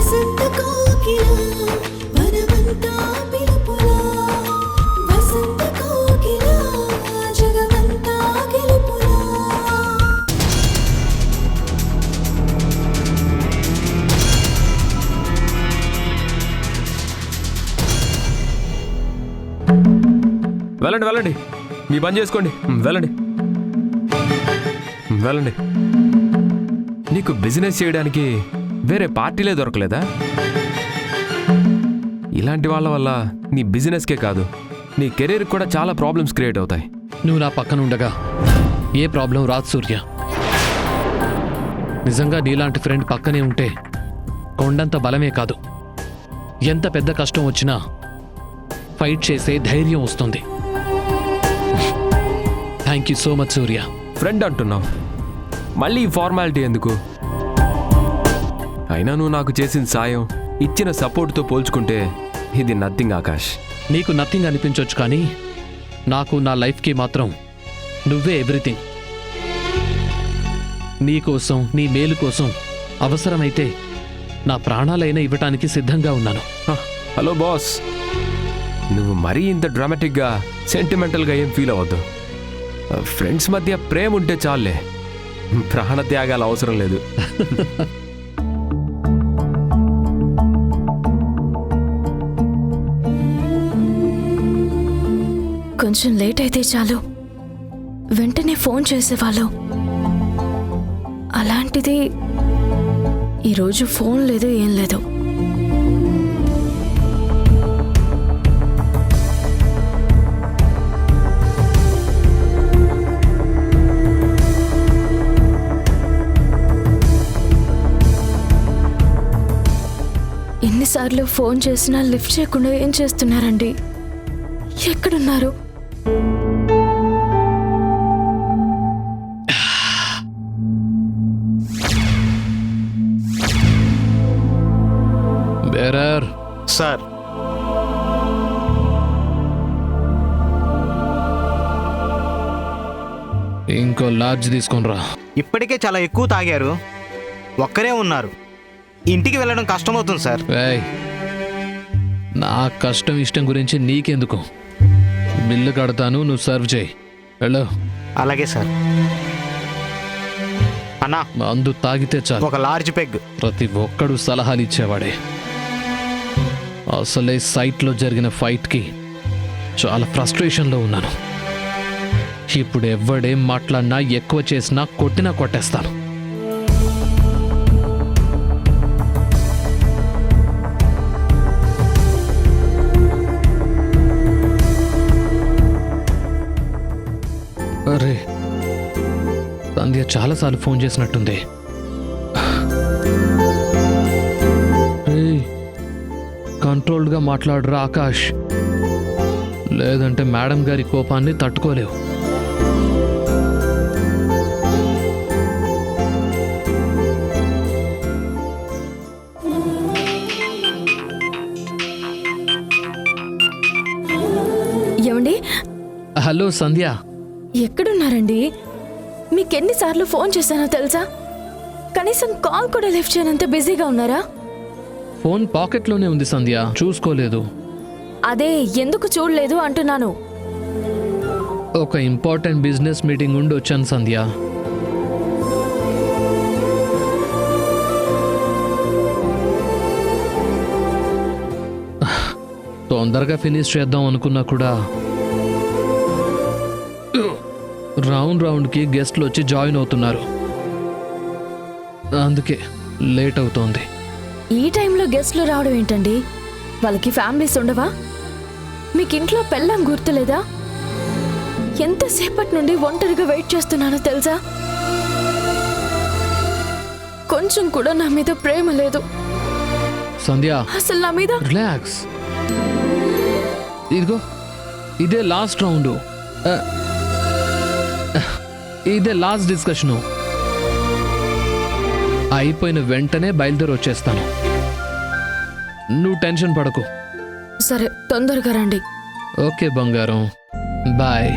వసంత కోకిల వనమంతా పిలుపులా వసంత కోకిల జగమంతా గెలుపులా. వెళ్ళండి వెళ్ళండి, మీ పని చేసుకోండి. వెళ్ళండి వెళ్ళండి. నీకు బిజినెస్ చేయడానికి వేరే పార్టీలే దొరకలేదా? ఇలాంటి వాళ్ళ వల్ల నీ బిజినెస్కే కాదు, నీ కెరీర్ కూడా చాలా ప్రాబ్లమ్స్ క్రియేట్ అవుతాయి. నువ్వు నా పక్కన ఉండగా ఏ ప్రాబ్లం రాదు సూర్య. నిజంగా నీలాంటి ఫ్రెండ్ పక్కనే ఉంటే కొండంత బలమే కాదు, ఎంత పెద్ద కష్టం వచ్చినా ఫైట్ చేసే ధైర్యం వస్తుంది. Thank you so much Surya. Friend అంటున్నావు, మళ్ళీ ఈ ఫార్మాలిటీ ఎందుకు? అయినా నువ్వు నాకు చేసిన సాయం, ఇచ్చిన సపోర్ట్తో పోల్చుకుంటే ఇది నథింగ్ ఆకాష్. నీకు నథింగ్ అనిపించవచ్చు, కానీ నాకు నా లైఫ్కి మాత్రం నువ్వే ఎవ్రీథింగ్. నీ కోసం, నీ మేలు కోసం అవసరమైతే నా ప్రాణాలైనా ఇవ్వటానికి సిద్ధంగా ఉన్నాను. హలో బాస్, నువ్వు మరీ ఇంత డ్రామాటిక్గా సెంటిమెంటల్గా ఏం ఫీల్ అవ్వద్దు. ఫ్రెండ్స్ మధ్య ప్రేమ ఉంటే చాలే, ప్రాణత్యాగాలు అవసరం లేదు. కొంచెం లేట్ అయితే చాలు వెంటనే ఫోన్ చేసేవాళ్ళు. అలాంటిది ఈరోజు ఫోన్ లేదు, ఏం లేదు. ఎన్నిసార్లు ఫోన్ చేసినా లిఫ్ట్ చేయకుండా ఏం చేస్తున్నారండి? ఎక్కడున్నారు? బేరర్ సార్, ఇంకో లాడ్జ్ తీసుకొనిరా. ఇప్పటికే చాలా ఎక్కువ తాగారు, ఒక్కరే ఉన్నారు, ఇంటికి వెళ్ళడం కష్టమవుతుంది సార్. ఏయ్, నా కష్టం ఇష్టం గురించి నీకెందుకు? బిల్లు కడతాను, నువ్వు సర్వ్ చేయి. వెళ్ళు. అలాగే సార్. అన్నా, మందు తాగితే చాలు. ఒక లార్జ్ పెగ్. ప్రతి ఒక్కడు సలహాలు ఇచ్చేవాడే. అసలే సైట్లో జరిగిన ఫైట్కి చాలా ఫ్రస్ట్రేషన్లో ఉన్నాను. ఇప్పుడు ఎవడేం మాట్లాడినా, ఎక్కువ చేసినా, కొట్టినా కొట్టేస్తాను. అరే, సంధ్య చాలాసార్లు ఫోన్ చేసినట్టుంది. కంట్రోల్డ్గా మాట్లాడరా ఆకాష్, లేదంటే మేడం గారి కోపాన్ని తట్టుకోలేవు. ఏమండి? హలో సంధ్య, ఎక్కడున్నారండి? మీకెన్నిసార్లు ఫోన్ చేశానో తెలుసా? కనీసం కాల్ కూడా లిఫ్ట్ చేయనంత బిజీగా ఉన్నారా? ఫోన్ పాకెట్లోనే ఉంది సంధ్య, చూసుకోలేదు. అదే ఎందుకు చూడలేదు అంటున్నాను. ఒక ఇంపార్టెంట్ బిజినెస్ మీటింగ్ ఉండి వచ్చాను సంధ్య. తొందరగా ఫినిష్ చేద్దాం అనుకున్నా కూడా రౌండ్కి గెస్ట్లు వచ్చి జాయిన్ అవుతున్నారు, అందుకే లేట్ అవుతోంది. ఈ టైంలో గెస్ట్లు రావడం ఏంటండి? వాళ్ళకి ఫ్యామిలీస్ ఉండవా? మీకు ఇంట్లో పెళ్ళాం గుర్తులేదా? ఎంతసేపటి నుండి ఒంటరిగా వెయిట్ చేస్తున్నానో తెలుసా? కొంచెం కూడా నా మీద ప్రేమ లేదు సంధ్య. అసలు నా మీద. రిలాక్స్, ఇదిగో ఇదే లాస్ట్ రౌండ్, ఇదే లాస్ట్ డిస్కషను. అయిపోయిన వెంటనే బయలుదేరి వచ్చేస్తాను, నువ్వు టెన్షన్ పడకు. సరే, తొందరగా రండి. ఓకే బంగారం, బాయ్.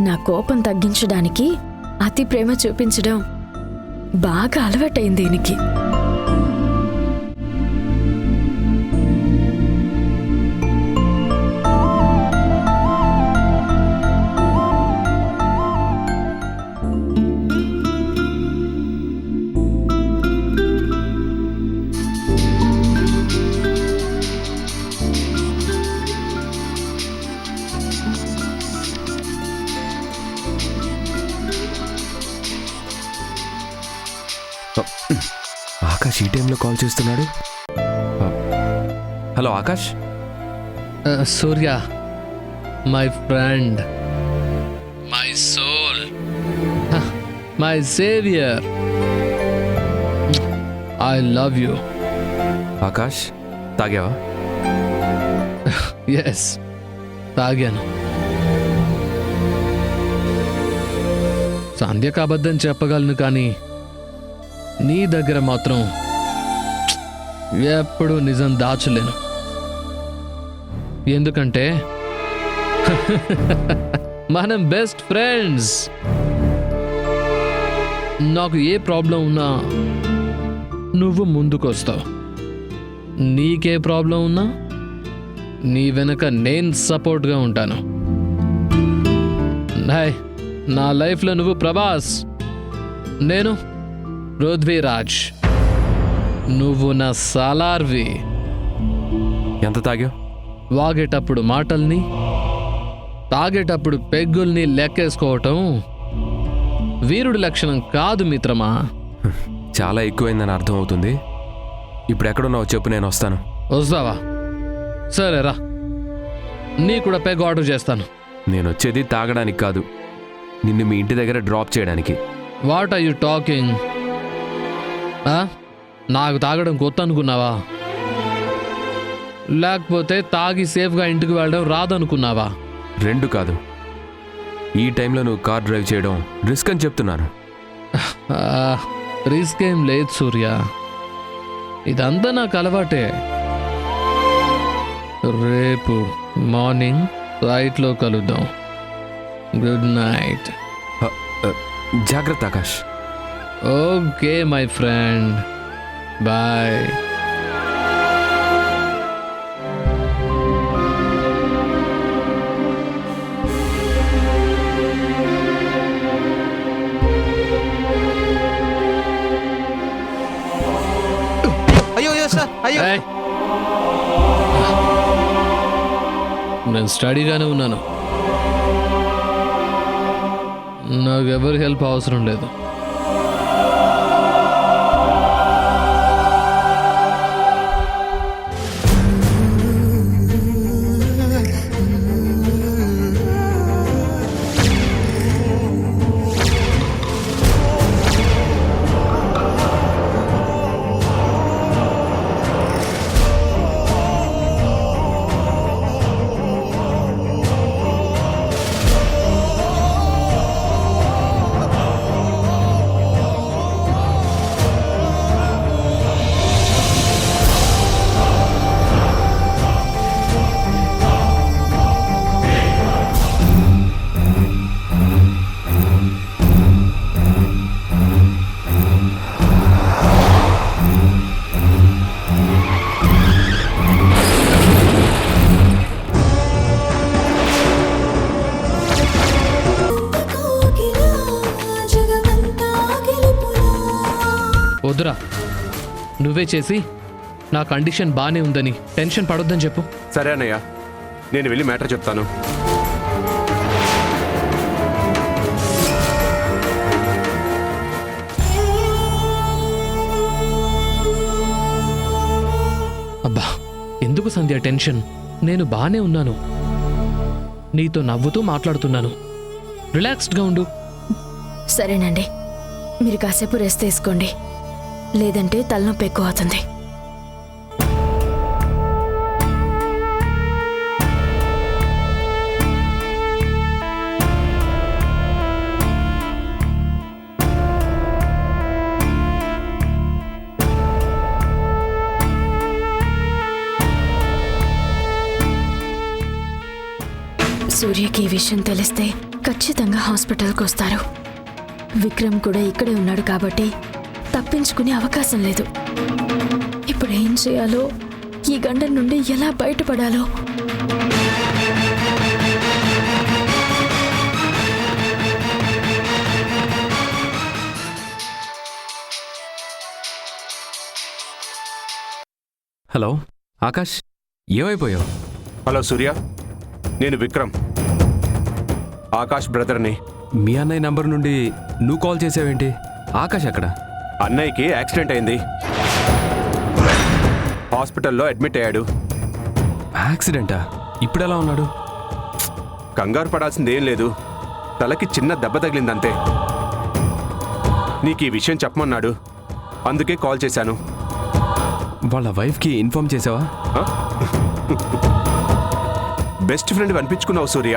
నా కోపం తగ్గించడానికి అతి ప్రేమ చూపించడం బాగా అలవాటైంది దీనికి. ఆకాష్ ఈ టైంలో కాల్ చేస్తున్నాడు. Hello Akash. Surya, my friend, my soul, my saviour, I love you. Akash తాగావా? ఎస్, తాగాను. సంధ్యకు అబద్ధం చెప్పగలను, కానీ నీ దగ్గర మాత్రం ఎప్పుడూ నిజం దాచలేను. ఎందుకంటే మనం బెస్ట్ ఫ్రెండ్స్. నాకు ఏ ప్రాబ్లం ఉన్నా నువ్వు ముందుకొస్తావు, నీకే ప్రాబ్లం ఉన్నా నీ వెనక నేను సపోర్ట్గా ఉంటాను. నా లైఫ్లో నువ్వు ప్రభాస్, నేను పృథ్వీరాజ్, నువ్వు నా సాలార్వి. ఎంత తాగావు? వాగేటప్పుడు మాటల్ని, తాగేటప్పుడు పెగ్గుల్ని లెక్కేసుకోవటం వీరుడి లక్షణం కాదు మిత్రమా. చాలా ఎక్కువైందని అర్థం అవుతుంది. ఇప్పుడు ఎక్కడున్నావు చెప్పు, నేను వస్తాను. వస్తావా? సరేరా, నీ కూడా పెగ్ ఆర్డర్ చేస్తాను. నేను వచ్చేది తాగడానికి కాదు, నిన్ను మీ ఇంటి దగ్గర డ్రాప్ చేయడానికి. What are you talking? నాకు తాగడం కొత్త అనుకున్నావా? లేకపోతే తాగి సేఫ్గా ఇంటికి వెళ్ళడం రాదనుకున్నావా? రెండు కాదు, ఈ టైంలో నువ్వు కార్ డ్రైవ్ చేయడం రిస్క్ అని చెప్తున్నాను. రిస్క్ ఏం లేదు సూర్య, ఇదంతా నాకు అలవాటే. రేపు మార్నింగ్ ఫ్లైట్లో కలుద్దాం. Good night. జాగ్రత్త Akash. Okay my friend, bye. అయ్యో అయ్యో సార్, అయ్యో. నేను స్టడీగానే ఉన్నాను, నాకు ఎవరి హెల్ప్ అవసరం లేదు. వద్దురా, నువ్వే చేసి నా కండిషన్ బాగానే ఉందని టెన్షన్ పడొద్దని చెప్పు. సరే అన్నయ్య, నేను వెళ్ళి మ్యాటర్ చెప్తాను. అబ్బా, ఎందుకు సంధ్య టెన్షన్? నేను బాగానే ఉన్నాను, నీతో నవ్వుతూ మాట్లాడుతున్నాను. రిలాక్స్డ్గా ఉండు. సరేనండి, మీరు కాసేపు రెస్ట్ తీసుకోండి, లేదంటే తలనొప్పి ఎక్కువ అవుతుంది. సూర్యకి ఈ విషయం తెలిస్తే ఖచ్చితంగా హాస్పిటల్కి వస్తారు. విక్రమ్ కూడా ఇక్కడే ఉన్నాడు కాబట్టి తప్పించుకునే అవకాశం లేదు. ఇప్పుడు ఏం చేయాలో, ఈ గండం నుండి ఎలా బయటపడాలో. హలో ఆకాష్, ఏమైపోయావు? హలో సూర్య, నేను విక్రమ్, ఆకాష్ బ్రదర్ని. మీ అన్నయ్య నంబర్ నుండి నువ్వు కాల్ చేసావేంటి? ఆకాష్ ఎక్కడ? అన్నయ్యకి యాక్సిడెంట్ అయింది, హాస్పిటల్లో అడ్మిట్ అయ్యాడు. యాక్సిడెంటా? ఇప్పుడు ఎలా ఉన్నాడు? కంగారు పడాల్సిందేం లేదు, తలకి చిన్న దెబ్బ తగిలిందంతే. నీకు ఈ విషయం చెప్పమన్నాడు, అందుకే కాల్ చేశాను. వాళ్ళ వైఫ్కి ఇన్ఫార్మ్ చేసావా? బెస్ట్ ఫ్రెండ్ అనిపించుకున్నావు సూర్య.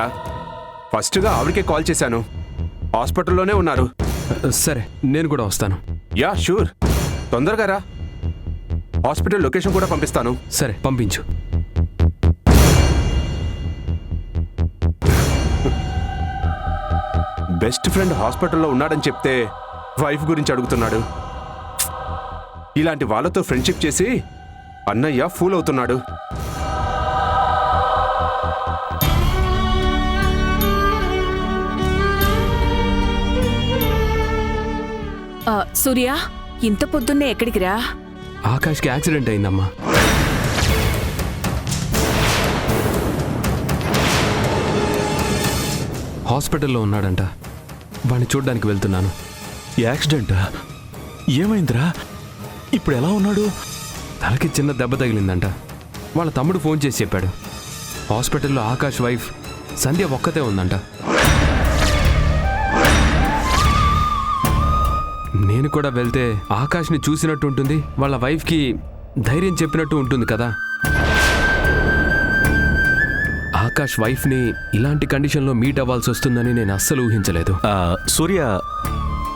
ఫస్ట్గా ఆవిడకే కాల్ చేశాను, హాస్పిటల్లోనే ఉన్నారు. సరే, నేను కూడా వస్తాను. యా షూర్, తొందరగా రా. హాస్పిటల్ లొకేషన్ కూడా పంపిస్తాను. సరే, పంపించు. బెస్ట్ ఫ్రెండ్ హాస్పిటల్లో ఉన్నాడని చెప్తే వైఫ్ గురించి అడుగుతున్నాడు. ఇలాంటి వాళ్ళతో ఫ్రెండ్షిప్ చేసి అన్నయ్య ఫూల్ అవుతున్నాడు. సూర్య, ఇంత పొద్దున్నే ఎక్కడికి రా? ఆకాష్కి యాక్సిడెంట్ అయిందమ్మా. హాస్పిటల్లో ఉన్నాడంట. వాడిని చూడ్డానికి వెళ్తున్నాను. యాక్సిడెంటా? ఏమైందిరా? ఇప్పుడు ఎలా ఉన్నాడు? తలకి చిన్న దెబ్బ తగిలిందంట. వాళ్ళ తమ్ముడు ఫోన్ చేసి చెప్పాడు. హాస్పిటల్లో ఆకాష్ వైఫ్ సంధ్య ఒక్కతే ఉందంట. నేను కూడా వెళ్తే ఆకాష్ని చూసినట్టు ఉంటుంది, వాళ్ళ వైఫ్కి ధైర్యం చెప్పినట్టు ఉంటుంది కదా. ఆకాష్ వైఫ్ని ఇలాంటి కండిషన్లో మీట్ అవ్వాల్సి వస్తుందని నేను అస్సలు ఊహించలేదు. సూర్య,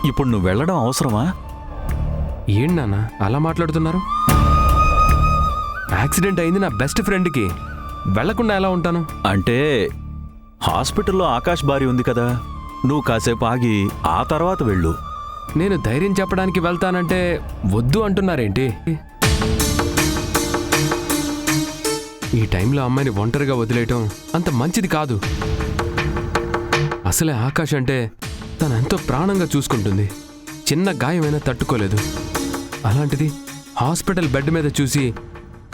ఇప్పుడు నువ్వు వెళ్ళడం అవసరమా? ఏంటి నాన్న అలా మాట్లాడుతున్నారు? యాక్సిడెంట్ అయింది నా బెస్ట్ ఫ్రెండ్కి, వెళ్లకుండా ఎలా ఉంటాను? అంటే హాస్పిటల్లో ఆకాష్ భార్య ఉంది కదా, నువ్వు కాసేపు ఆగి ఆ తర్వాత వెళ్ళు. నేను ధైర్యం చెప్పడానికి వెళ్తానంటే వద్దు అంటున్నారేంటి? ఈ టైంలో అమ్మాయిని ఒంటరిగా వదిలేయటం అంత మంచిది కాదు. అసలే ఆకాష్ అంటే తను ఎంతో ప్రాణంగా చూసుకుంటుంది. చిన్న గాయమైనా తట్టుకోలేదు. అలాంటిది హాస్పిటల్ బెడ్ మీద చూసి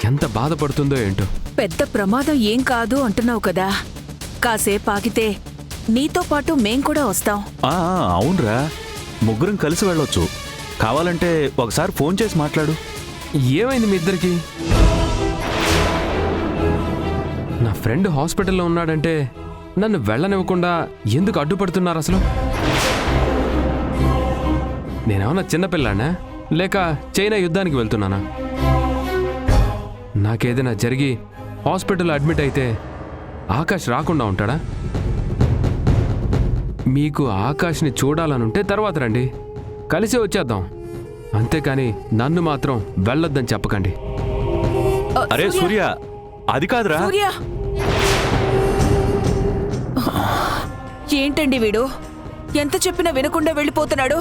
ఎంత బాధపడుతుందో ఏంటో. పెద్ద ప్రమాదం ఏం కాదు అంటున్నావు కదా, కాసేపు ఆగితే నీతో పాటు మేం కూడా వస్తాం. అవునరా, ముగ్గురం కలిసి వెళ్ళొచ్చు. కావాలంటే ఒకసారి ఫోన్ చేసి మాట్లాడు. ఏమైంది మీ ఇద్దరికి? నా ఫ్రెండ్ హాస్పిటల్లో ఉన్నాడంటే నన్ను వెళ్ళనివ్వకుండా ఎందుకు అడ్డుపడుతున్నారు అసలు? నేనేమన్నా చిన్నపిల్లానా లేక చైనా యుద్ధానికి వెళ్తున్నానా? నాకేదైనా జరిగి హాస్పిటల్లో అడ్మిట్ అయితే ఆకాష్ రాకుండా ఉంటాడా? మీకు ఆకాష్ని చూడాలనుంటే తర్వాత రండి, కలిసి వచ్చేద్దాం. అంతేకాని నన్ను మాత్రం వెళ్ళొద్దని చెప్పకండి. అరే సూర్య, అది కాదురా. సూర్య, ఏంటండి వీడు ఎంత చెప్పినా వినకుండా వెళ్ళిపోతున్నాడు?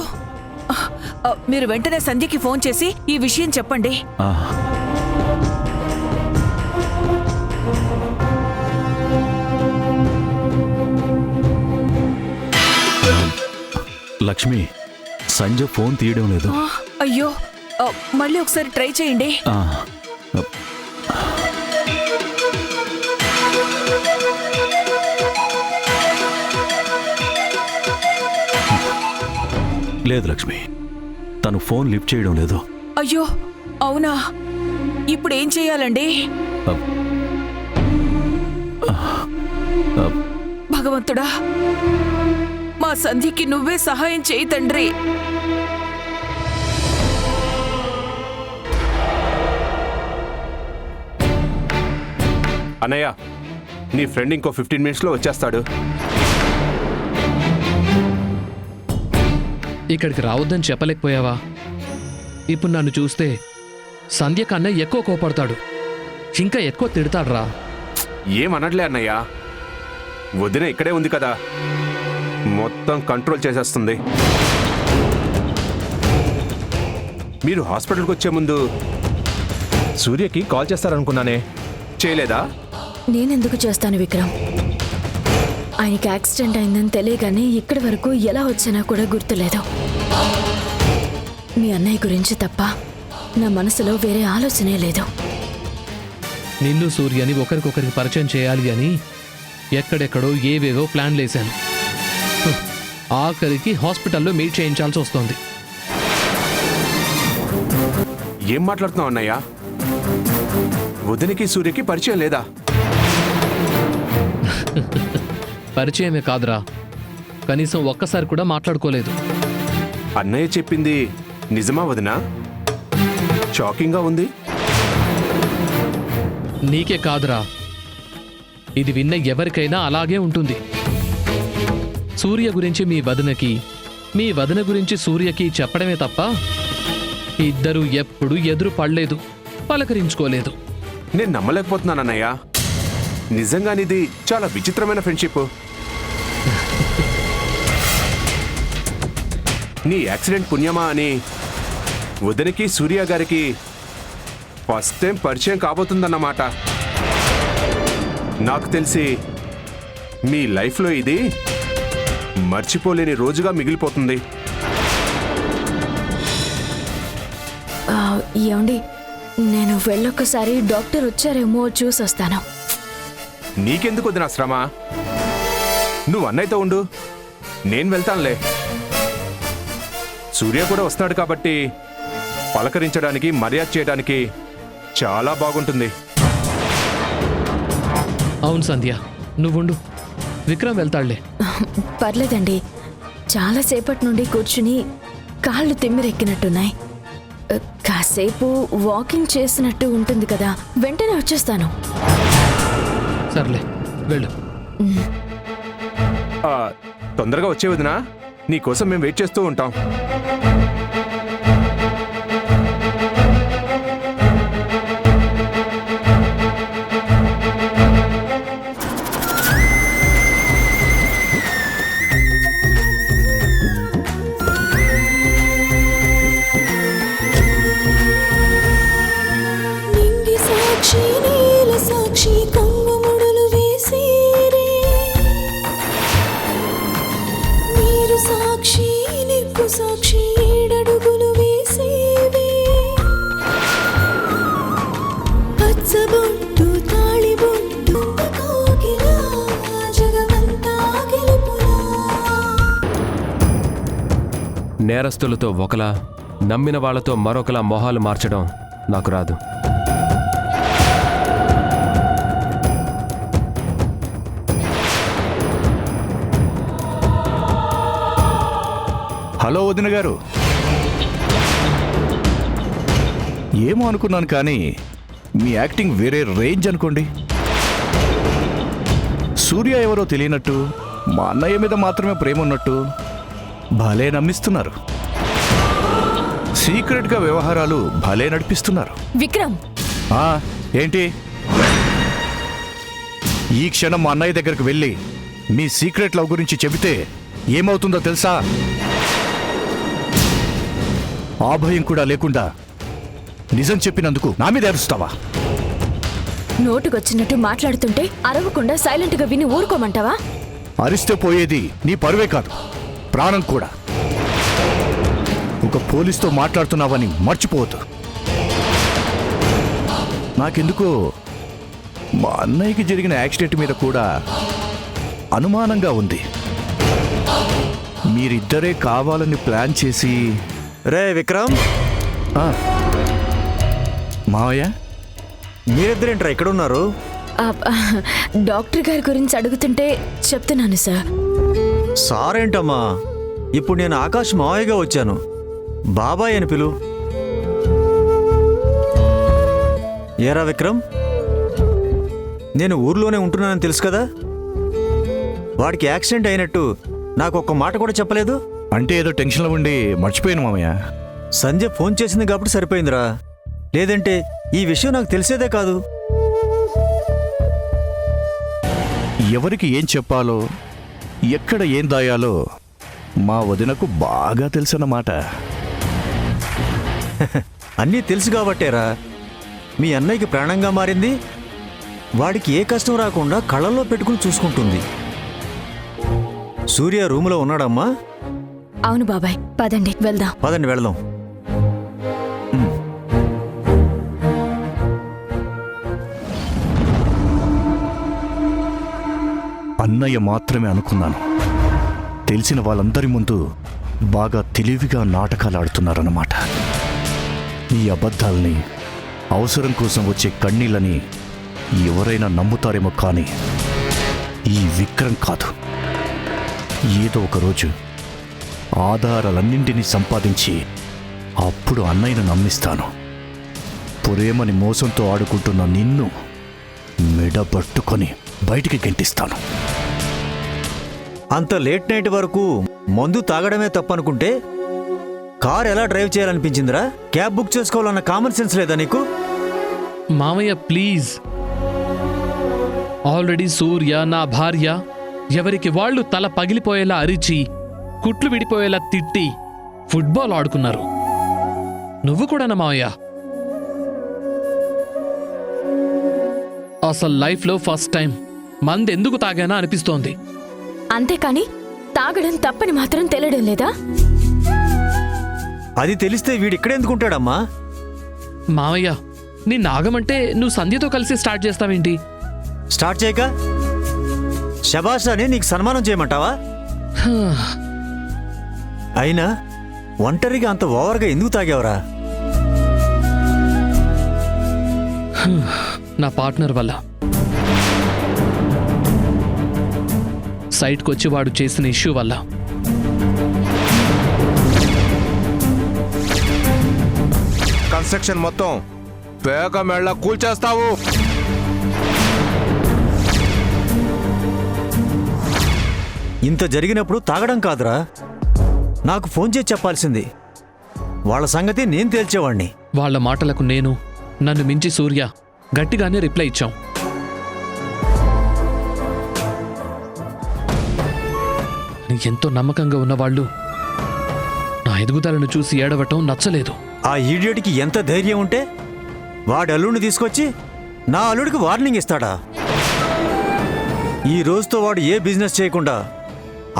మీరు వెంటనే సంధ్యకి ఫోన్ చేసి ఈ విషయం చెప్పండి. లక్ష్మి, సంజయ్ ఫోన్ తీయడం లేదు. అయ్యో, మళ్ళీ ఒకసారి ట్రై చేయండి. లేదు లక్ష్మి, తను ఫోన్ లిఫ్ట్ చేయడం లేదు. అయ్యో అవునా, ఇప్పుడు ఏం చేయాలండి? భగవంతుడా, మా సంధ్యకి నువ్వే సహాయం చేయి తండ్రి. అన్నయ్య, నీ ఫ్రెండ్ ఇంకో 15 మినిట్స్లో వచ్చేస్తాడు. ఇక్కడికి రావద్దని చెప్పలేకపోయావా? ఇప్పుడు నన్ను చూస్తే సంధ్య కన్నా ఎక్కువ కోపడతాడు, ఇంకా ఎక్కువ తిడతాడురా. ఏమనట్లే అన్నయ్య, వదిన ఇక్కడే ఉంది కదా. మొత్తం కంట్రోల్ చేసేస్తుంది. మీరు హాస్పిటల్కి వచ్చే ముందు సూర్యకి కాల్ చేస్తారనుకున్నానే. చేయలేదా? నేనెందుకు చేస్తాను విక్రమ్? ఆయనకి యాక్సిడెంట్ అయిందని తెలియగానే ఇక్కడి వరకు ఎలా వచ్చానో కూడా గుర్తులేదు. మీ అన్నయ్య గురించి తప్ప నా మనసులో వేరే ఆలోచనే లేదు. నిన్ను సూర్యని ఒకరికొకరికి పరిచయం చేయాలి అని ఎక్కడెక్కడో ఏవేవో ప్లాన్లు వేశాను. ఆఖరికి హాస్పిటల్లో మీట్ చేయించాల్సి వస్తుంది. ఏం మాట్లాడుతున్నావు అన్నయ్య? వదినికి సూర్యకి పరిచయం లేదా? పరిచయమే కాదురా, కనీసం ఒక్కసారి కూడా మాట్లాడుకోలేదు. అన్నయ్య చెప్పింది నిజమా వదినా? షాకింగ్గా ఉంది. నీకే కాదురా, ఇది విన్న ఎవరికైనా అలాగే ఉంటుంది. సూర్య గురించి మీ వదినకి, మీ వదిన గురించి సూర్యకి చెప్పడమే తప్ప ఇద్దరూ ఎప్పుడు ఎదురు పడలేదు, పలకరించుకోలేదు. నేను నమ్మలేకపోతున్నాను అన్నయ్య. నిజంగానిది చాలా విచిత్రమైన ఫ్రెండ్షిప్. నీ యాక్సిడెంట్ పుణ్యమా అని వదినికి సూర్య గారికి ఫస్ట్ టైం పరిచయం కాబోతుందన్నమాట. నాకు తెలిసి మీ లైఫ్లో ఇది మర్చిపోలేని రోజుగా మిగిలిపోతుంది. ఏమండి, నేను వెళ్ళొక్కసారి డాక్టర్ వచ్చారేమో చూసొస్తాను. నీకెందుకు వదిన శ్రమ? నువ్వు అన్నయ్యతో ఉండు, నేను వెళ్తానులే. సూర్య కూడా వస్తాడు కాబట్టి పలకరించడానికి, మర్యాద చేయడానికి చాలా బాగుంటుంది. అవును సంధ్య, నువ్వుండు, విక్రమ్ వెళ్తాడులే. పర్లేదండి, చాలాసేపటి నుండి కూర్చుని కాళ్ళు తిమ్మిరెక్కినట్టున్నాయి. కాసేపు వాకింగ్ చేసినట్టు ఉంటుంది కదా, వెంటనే వచ్చేస్తాను. సర్లే, వెళ్ళు. తొందరగా వచ్చే వదినా, నీకోసం మేము వెయిట్ చేస్తూ ఉంటాం. నింగి సాక్షి నీల సాక్షి కొంగుముడులు వేసిరే, నీరు సాక్షి నిప్పు సాక్షి ఏడడుగులు వేసేవే, పచ్చబొట్టు తాళిబొట్టు కోకిలా జగమంతా గెలుపులా. నేరస్తులతో ఒకలా, నమ్మిన వాళ్లతో మరొకలా మొహాలు మార్చడం నాకు రాదు. హలో వదిన గారు. ఏమో అనుకున్నాను కానీ మీ యాక్టింగ్ వేరే రేంజ్ అనుకోండి. సూర్య ఎవరో తెలియనట్టు, మా అన్నయ్య మీద మాత్రమే ప్రేమ ఉన్నట్టు భలే నమ్మిస్తున్నారు. సీక్రెట్గా వ్యవహారాలు భలే నడిపిస్తున్నారు. విక్రమ్, ఏంటి? ఈ క్షణం మా అన్నయ్య దగ్గరకు వెళ్ళి మీ సీక్రెట్ లవ్ గురించి చెబితే ఏమవుతుందో తెలుసా? ఆ భయం కూడా లేకుండా నిజం చెప్పినందుకు నా మీద అరుస్తావా? నోటుకొచ్చినట్టు మాట్లాడుతుంటే అరవకుండా సైలెంట్గా విని ఊరుకోమంటావా? అరిస్తే పోయేది నీ పరువే కాదు, ప్రాణం కూడా. ఒక పోలీస్తో మాట్లాడుతున్నావని మర్చిపోవద్దు. నాకెందుకో మా అన్నయ్యకి జరిగిన యాక్సిడెంట్ మీద కూడా అనుమానంగా ఉంది. మీరిద్దరే కావాలని ప్లాన్ చేసి... రే విక్రమ్, మావయ్య, మీరిద్దరేంట్రా ఇక్కడ ఉన్నారు? డాక్టర్ గారి గురించి అడుగుతుంటే చెప్తున్నాను సార్. సారేంటమ్మా, ఇప్పుడు నేను ఆకాష్ మావయ్యగా వచ్చాను. బాబాయ్ అని పిలు. ఏరా విక్రమ్, నేను ఊర్లోనే ఉంటున్నానని తెలుసు కదా. వాడికి యాక్సిడెంట్ అయినట్టు నాకు ఒక్క మాట కూడా చెప్పలేదు. అంటే ఏదో టెన్షన్లో ఉండి మర్చిపోయాను మామయ్య. సంజయ్ ఫోన్ చేసింది కాబట్టి సరిపోయిందిరా, లేదంటే ఈ విషయం నాకు తెలిసేదే కాదు. ఎవరికి ఏం చెప్పాలో ఎక్కడ ఏం దాయాలో మా వదినకు బాగా తెలుసన్నమాట. అన్నీ తెలుసు కాబట్టేరా మీ అన్నయ్యకి ప్రాణంగా మారింది. వాడికి ఏ కష్టం రాకుండా కళ్ళల్లో పెట్టుకుని చూసుకుంటుంది. సూర్య రూములో ఉన్నాడమ్మా? అవును బాబాయ్, పదండి వెళ్దాం. పదండి వెళదాం. అన్నయ్య మాత్రమే అనుకున్నాను. తెలిసిన వాళ్ళందరి ముందు బాగా తెలివిగా నాటకాలు ఆడుతున్నారన్నమాట. ఈ అబద్ధాల్ని, అవసరం కోసం వచ్చే కన్నీళ్ళని ఎవరైనా నమ్ముతారేమో, కానీ ఈ విక్రమ్ కాదు. ఏదో ఒకరోజు ఆధారాలన్నింటినీ సంపాదించి అప్పుడు అన్నయ్యను నమ్మిస్తాను. ప్రేమని మోసంతో ఆడుకుంటున్న నిన్ను మెడబట్టుకొని బయటికి గెంటిస్తాను. అంత లేట్ నైట్ వరకు మందు తాగడమే తప్పనుకుంటే కార్ ఎలా డ్రైవ్ చేయాలనిపించిందిరా? క్యాబ్ బుక్ చేసుకోవాలన్న కామన్ సెన్స్ లేదా నీకు? మామయ్య ప్లీజ్, ఆల్రెడీ సూర్య నా భార్య ఎవరికి వాళ్ళు తల పగిలిపోయేలా అరిచి కుట్లు విడిపోయేలా తిట్టి ఫుట్బాల్ ఆడుకున్నారు. నువ్వు కూడానా మామయ్య? అసలు లైఫ్లో ఫస్ట్ టైం మందెందుకు తాగానా అనిపిస్తోంది. అంతేకాని తాగడం తప్పని మాత్రం తెలియడం లేదా? అది తెలిస్తే వీడిక్కడెందుకుంటాడమ్మా? మామయ్య, నీ నాగమంటే నువ్వు సంధ్యతో కలిసి స్టార్ట్ చేస్తావేంటి? స్టార్ట్ చేయక శబాష్ అని నీకు సన్మానం చేయమంటావా? అయినా ఒంటరిగా అంత ఓవర్గా ఎందుకు తాగేవరా? నా పార్ట్నర్ వల్ల. సైట్కొచ్చి వాడు చేసిన ఇష్యూ వల్ల. కన్స్ట్రక్షన్ మొత్తం పేక మెళ్ళ కూల్చేస్తావు. ఇంత జరిగినప్పుడు తాగడం కాదురా, నాకు ఫోన్ చేసి చెప్పాల్సింది. వాళ్ళ సంగతి నేను తేల్చేవాణ్ణి. వాళ్ళ మాటలకు నేను, నన్ను మించి సూర్య గట్టిగానే రిప్లై ఇచ్చాం. ఎంతో నమ్మకంగా ఉన్నవాళ్ళు నా ఎదుగుదలను చూసి ఏడవటం నచ్చలేదు. ఆ ఈడియట్కి ఎంత ధైర్యం ఉంటే వాడి అల్లుడిని తీసుకొచ్చి నా అల్లుడికి వార్నింగ్ ఇస్తాడా? ఈ రోజుతో వాడు ఏ బిజినెస్ చేయకుండా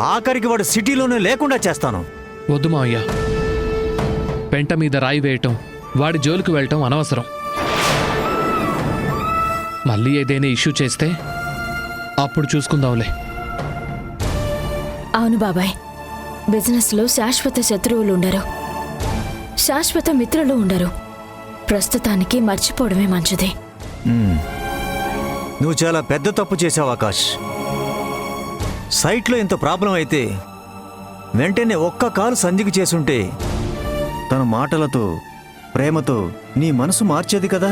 ఆఖరికి వాడు సిటీలోనే లేకుండా చేస్తాను. వద్దు మావయ్య, పెంట మీద రాయి వేయటం, వాడి జోలికి వెళ్ళటం అనవసరం. మళ్ళీ ఏదైనా ఇష్యూ చేస్తే అప్పుడు చూసుకుందాంలే. అవును బాబాయ్, బిజినెస్లో శాశ్వత శత్రువులు ఉండరు, శాశ్వత మిత్రులు ఉండరు. ప్రస్తుతానికి మర్చిపోవడమే మంచిది. నువ్వు చాలా పెద్ద తప్పు చేశావు ఆకాష్. సైట్లో ఇంత ప్రాబ్లం అయితే వెంటనే ఒక్క కాలు సంధికి చేసుంటే తన మాటలతో, ప్రేమతో నీ మనసు మార్చేది కదా.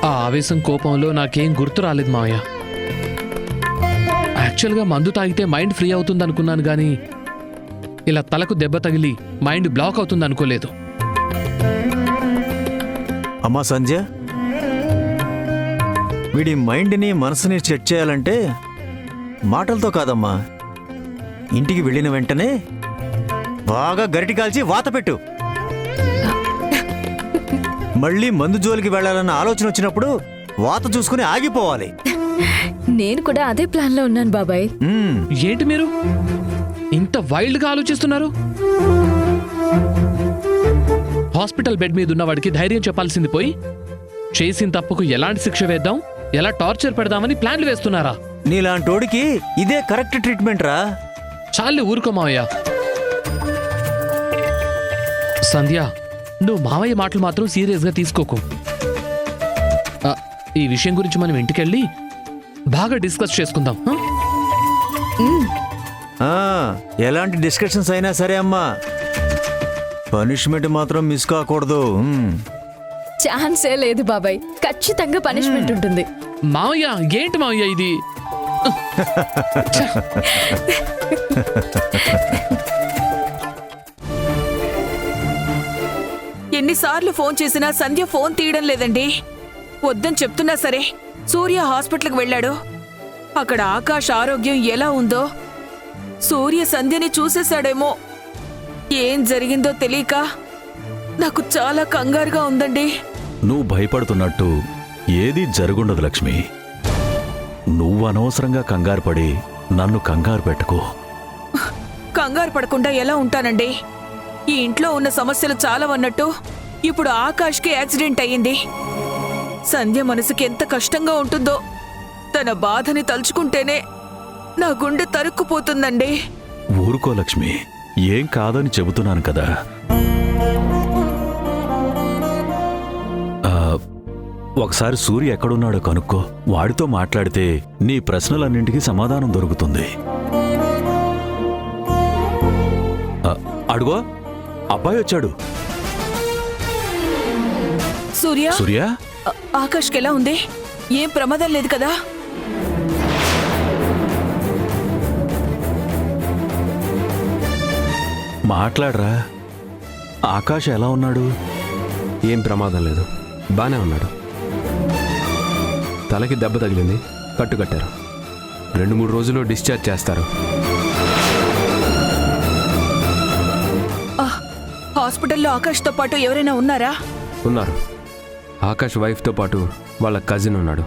ఆ ఆవేశం, కోపంలో నాకేం గుర్తు రాలేదు మావయ్య. యాక్చువల్గా మందు తాగితే మైండ్ ఫ్రీ అవుతుంది అనుకున్నాను, కానీ ఇలా తలకు దెబ్బ తగిలి మైండ్ బ్లాక్ అవుతుంది అనుకోలేదు. అమ్మా సంధ్య, వీడి మైండ్ని, మనసుని సెట్ చేయాలంటే మాటలతో కాదమ్మా, ఇంటికి వెళ్ళిన వెంటనే బాగా గరిటి కాల్చి వాత పెట్టు. మళ్ళీ మందు జోలికి వెళ్ళాలన్న ఆలోచన వచ్చినప్పుడు వాత చూసుకుని ఆగిపోవాలి. నేను కూడా అదే ప్లాన్లో ఉన్నాను బాబాయ్. ఏంటి మీరు ఇంత వైల్డ్గా ఆలోచిస్తున్నారు? హాస్పిటల్ బెడ్ మీద ఉన్నవాడికి ధైర్యం చెప్పాల్సింది పోయి చేసిన తప్పుకు ఎలాంటి శిక్ష వేద్దాం, ఎలా టార్చర్ పెడదామని ప్లాన్లు వేస్తున్నారా? నీలాంటోడికి ఇదే కరెక్ట్ ట్రీట్మెంట్ రా. చాలు ఊరుకో మావయ్య. సంధ్య, నువ్వు మావయ్య మాటలు మాత్రం సీరియస్గా తీసుకోకు. ఈ విషయం గురించి మనం ఇంటికెళ్ళి బాగా డిస్కస్ చేసుకుందాం. ఎలాంటి డిస్కషన్స్ అయినా సరే అమ్మా, పనిష్మెంట్ మాత్రం మిస్ కాకూడదు. ఛాన్సే లేదు బాబాయ్, ఖచ్చితంగా పనిష్మెంట్ ఉంటుంది. మావయ్య, ఏంటి మావయ్య ఇది? ఎన్నిసార్లు ఫోన్ చేసినా సంధ్య ఫోన్ తీయడం లేదండి. వద్దని చెప్తున్నా సరే సూర్య హాస్పిటల్కి వెళ్ళాడు. అక్కడ ఆకాష్ ఆరోగ్యం ఎలా ఉందో సూర్య సంధ్యని చూసేశాడేమో. ఏం జరిగిందో తెలియక నాకు చాలా కంగారుగా ఉందండి. నువ్వు భయపడుతున్నట్టు ఏదీ జరుగుండదు లక్ష్మి. నువ్వు అనవసరంగా కంగారు పడి నన్ను కంగారు పెట్టుకో. కంగారు పడకుండా ఎలా ఉంటానండి? ఈ ఇంట్లో ఉన్న సమస్యలు చాలవన్నట్టు ఇప్పుడు ఆకాష్కి యాక్సిడెంట్ అయ్యింది. సంధ్య మనసుకి ఎంత కష్టంగా ఉంటుందో. తన బాధని తలుచుకుంటేనే నా గుండె తరుక్కుపోతుందండి. ఊరుకో లక్ష్మి, ఏం కాదని చెబుతున్నాను కదా. ఒకసారి సూర్య ఎక్కడున్నాడో కనుక్కో. వాడితో మాట్లాడితే నీ ప్రశ్నలన్నింటికీ సమాధానం దొరుకుతుంది. అడుగో, అబ్బాయి వచ్చాడు. సూర్య, సూర్య, ఆకాష్కి ఎలా ఉంది? ఏం ప్రమాదం లేదు కదా? మాట్లాడరా. ఆకాష్ ఎలా ఉన్నాడు? ఏం ప్రమాదం లేదు, బానే ఉన్నాడు. తలకి దెబ్బ తగిలింది, కట్టుకట్టారు. 2-3 రోజుల్లో డిశ్చార్జ్ చేస్తారు. హాస్పిటల్లో ఆకాష్తో పాటు ఎవరైనా ఉన్నారా? ఉన్నారు. ఆకాష్ వైఫ్తో పాటు వాళ్ళ కజిన్ ఉన్నాడు.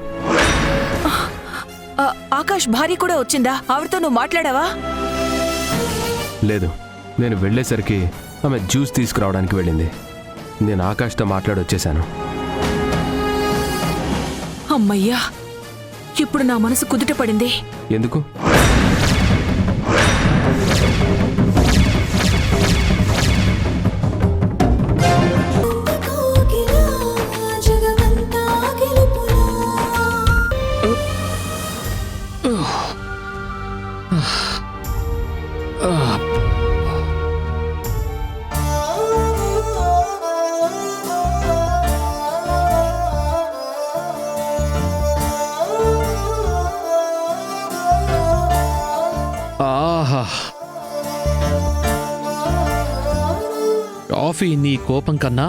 ఆకాష్ భార్య కూడా వచ్చిందా? ఆవిడతో నువ్వు మాట్లాడావా? లేదు, నేను వెళ్ళేసరికి ఆమె జ్యూస్ తీసుకురావడానికి వెళ్ళింది. నేను ఆకాష్తో మాట్లాడొచ్చేశాను. అమ్మయ్యా, ఇప్పుడు నా మనసు కుదుట పడింది. ఎందుకు? కోకిలా జగమంతా గెలుపులా ఆహా, కాఫీ నీ కోపం కన్నా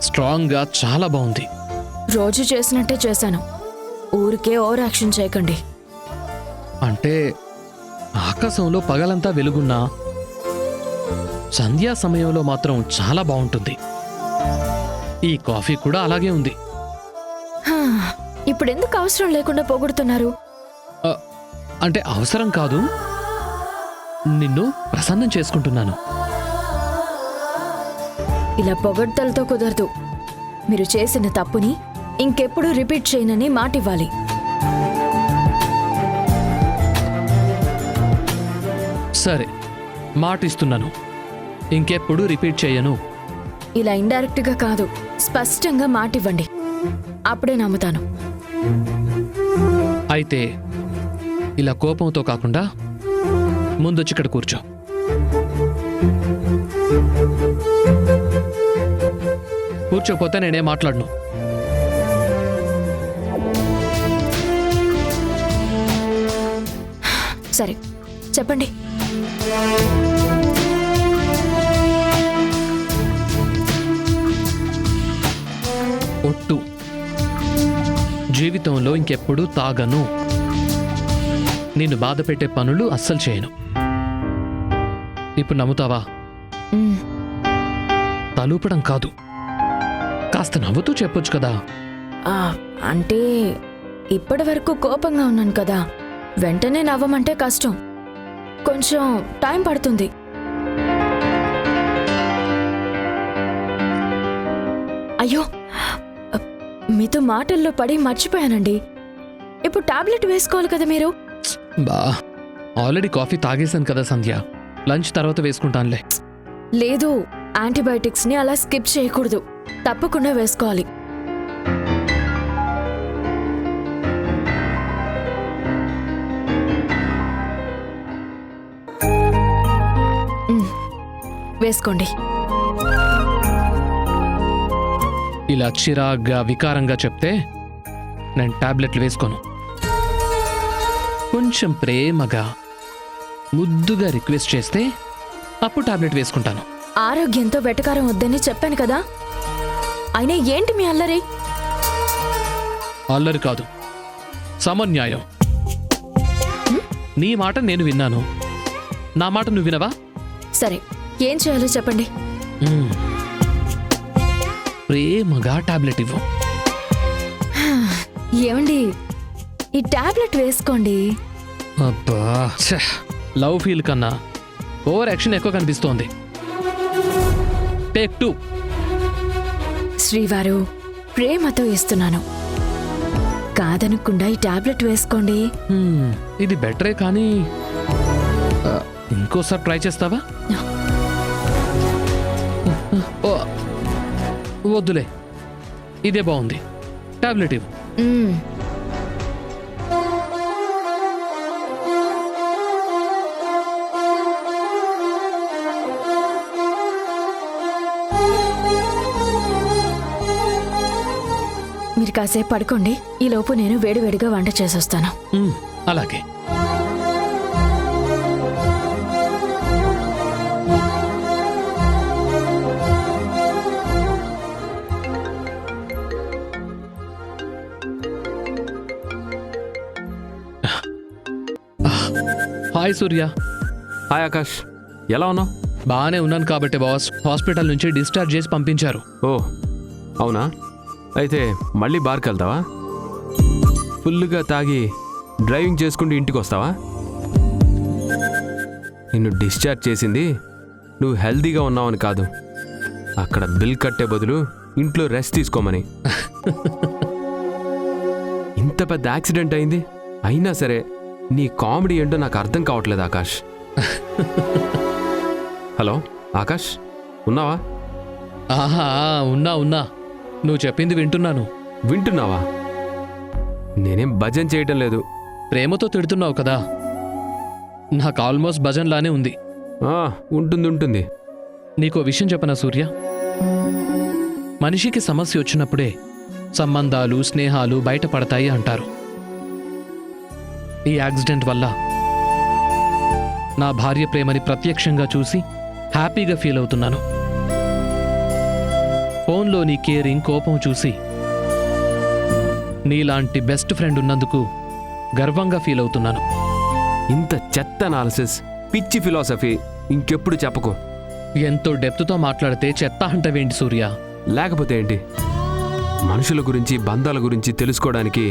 స్ట్రాంగ్గా చాలా బాగుంది. రోజు చేసినట్టే చేశాను. ఊరికే ఓవర్ యాక్షన్ చేయకండి. అంటే ఆకాశంలో పగలంతా వెలుగున్నా సంధ్యా సమయంలో మాత్రం చాలా బాగుంటుంది. ఈ కాఫీ కూడా అలాగే ఉంది. హా, ఇప్పుడెందుకు అవసరం లేకుండా పొగుడుతున్నారు? అ, అంటే అవసరం కాదు, నిన్ను ప్రసన్నం చేసుకుంటున్నాను. ఇలా పొగడ్తలతో కుదరదు. మీరు చేసిన తప్పుని ఇంకెప్పుడు రిపీట్ చేయనని మాటివ్వాలి. సరే, మాటిస్తున్నాను, ఇంకెప్పుడు రిపీట్ చేయను. ఇలా ఇండైరెక్ట్గా కాదు, స్పష్టంగా మాటివ్వండి. అప్పుడే నమ్ముతాను. అయితే ఇలా కోపంతో కాకుండా ముందొచ్చి ఇక్కడ కూర్చో. కూర్చోపోతే నేనే మాట్లాడను. సరే, చెప్పండి. ఒట్టు, జీవితంలో ఇంకెప్పుడు తాగను. నిన్ను బాధ పెట్టే పనులు అస్సలు చేయను. ఇప్పుడు నమ్ముతావా? మ్, తలూపడం కాదు, కాస్త నవ్వుతూ చెప్పొచ్చు కదా. ఆ, అంటే ఇప్పటి వరకు కోపంగా ఉన్నాను కదా, వెంటనే నవ్వమంటే కష్టం. కొంచెం టైం పడుతుంది. అయ్యో, మీతో మాటల్లో పడి మర్చిపోయానండి. ఇప్పుడు టాబ్లెట్ వేసుకోవాలి కదా మీరు. బా, ఆల్రెడీ కాఫీ తాగేశాను కదా సంధ్య, లంచ్ తర్వాత వేసుకుంటానులే. లేదు, యాంటీబయాటిక్స్ని అలా స్కిప్ చేయకూడదు, తప్పకుండా వేసుకోవాలి. వేసుకోండి. ఇలా చిరాగ్గా వికారంగా చెప్తే నేను టాబ్లెట్లు వేసుకోను. కొంచెం ప్రేమగా ముద్దుగా రిక్వెస్ట్ చేస్తే అప్పుడు టాబ్లెట్ వేసుకుంటాను. ఆరోగ్యంతో వెటకారం వద్దని చెప్పాను కదా. అయినా ఏంటి మీ అల్లరి? అల్లరి కాదు, సమన్యాయం. నీ మాట నేను విన్నాను, నా మాట నువ్వు వినవా? సరే, ఏం చేయాలో చెప్పండి. ప్రేమగా టాబ్లెట్ ఇవ్వు. ఏమండి, ఈ టాబ్లెట్ వేసుకోండి. అబ్బా, లవ్ ఫీల్ కన్నా ఓవర్ యాక్షన్ ఎక్కువ కనిపిస్తోంది. టేక్ 2. శ్రీవారు, ప్రేమతో ఇస్తున్నాను, కాదనకుండా ఈ టాబ్లెట్ వేసుకోండి. ఇది బెటరే కానీ ఇంకోసారి ట్రై చేస్తావా? ఓ, వద్దులే, ఇదే బాగుంది. టాబ్లెట్ ఇవ్వు. మీరు కాసేపు పడుకోండి, ఈలోపు నేను వేడివేడిగా వంట చేసొస్తాను. అలాగే. హాయ్ సూర్య. హాయ్ ఆకాష్, ఎలా ఉన్నావు? బాగానే ఉన్నాను కాబట్టి బాస్ హాస్పిటల్ నుంచి డిశ్చార్జ్ చేసి పంపించారు. ఓ అవునా? అయితే మళ్ళీ బార్కి వెళ్తావా? ఫుల్గా తాగి డ్రైవింగ్ చేసుకుంటూ ఇంటికి వస్తావా? నిన్ను డిశ్చార్జ్ చేసింది నువ్వు హెల్తీగా ఉన్నావని కాదు, అక్కడ బిల్ కట్టే బదులు ఇంట్లో రెస్ట్ తీసుకోమని. ఇంత పెద్ద యాక్సిడెంట్ అయింది, అయినా సరే నీ కామెడీ ఏంటో నాకు అర్థం కావట్లేదు ఆకాష్. హలో ఆకాష్, ఉన్నావా? ఆహా, ఉన్నా. నువ్వు చెప్పింది వింటున్నాను. వింటున్నావా? నేనేం భజన చేయటం లేదు. ప్రేమతో తిడుతున్నావు కదా, నాకు ఆల్మోస్ట్ భజన్ లానే ఉంది. ఉంటుంది. నీకో విషయం చెప్పనా సూర్య? మనిషికి సమస్య వచ్చినప్పుడే సంబంధాలు, స్నేహాలు బయటపడతాయి అంటారు. ఈ యాక్సిడెంట్ వల్ల నా భార్య ప్రేమని ప్రత్యక్షంగా చూసి హ్యాపీగా ఫీల్ అవుతున్నాను. ఫోన్లో నీ కేరింగ్, కోపం చూసి నీలాంటి బెస్ట్ ఫ్రెండ్ ఉన్నందుకు గర్వంగా ఫీల్ అవుతున్నాను. ఇంత చెత్త అనాలిసిస్, పిచ్చి ఫిలాసఫీ ఇంకెప్పుడు చెప్పకు. ఎంతో డెప్త్తో మాట్లాడితే చెత్త అంటవేంటి సూర్య? లేకపోతే ఏంటి? మనుషుల గురించి, బంధాల గురించి తెలుసుకోవడానికి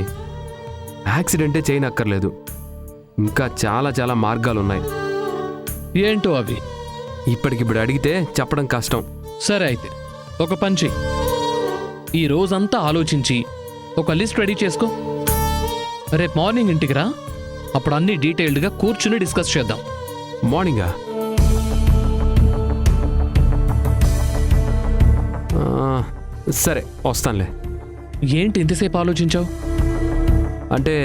యాక్సిడెంటే చేయనక్కర్లేదు. ఇంకా చాలా చాలా మార్గాలున్నాయి. ఏంటో అవి? ఇప్పటికిప్పుడు అడిగితే చెప్పడం కష్టం. సరే అయితే ఒక పని చెయ్యి, ఈ రోజంతా ఆలోచించి ఒక లిస్ట్ రెడీ చేసుకో. రేపు మార్నింగ్ ఇంటికి రా, అప్పుడు అన్ని డీటెయిల్డ్గా కూర్చుని డిస్కస్ చేద్దాం. మార్నింగా? సరే వస్తానులే. ఏంటి ఇంతసేపు ఆలోచించావు? అంటే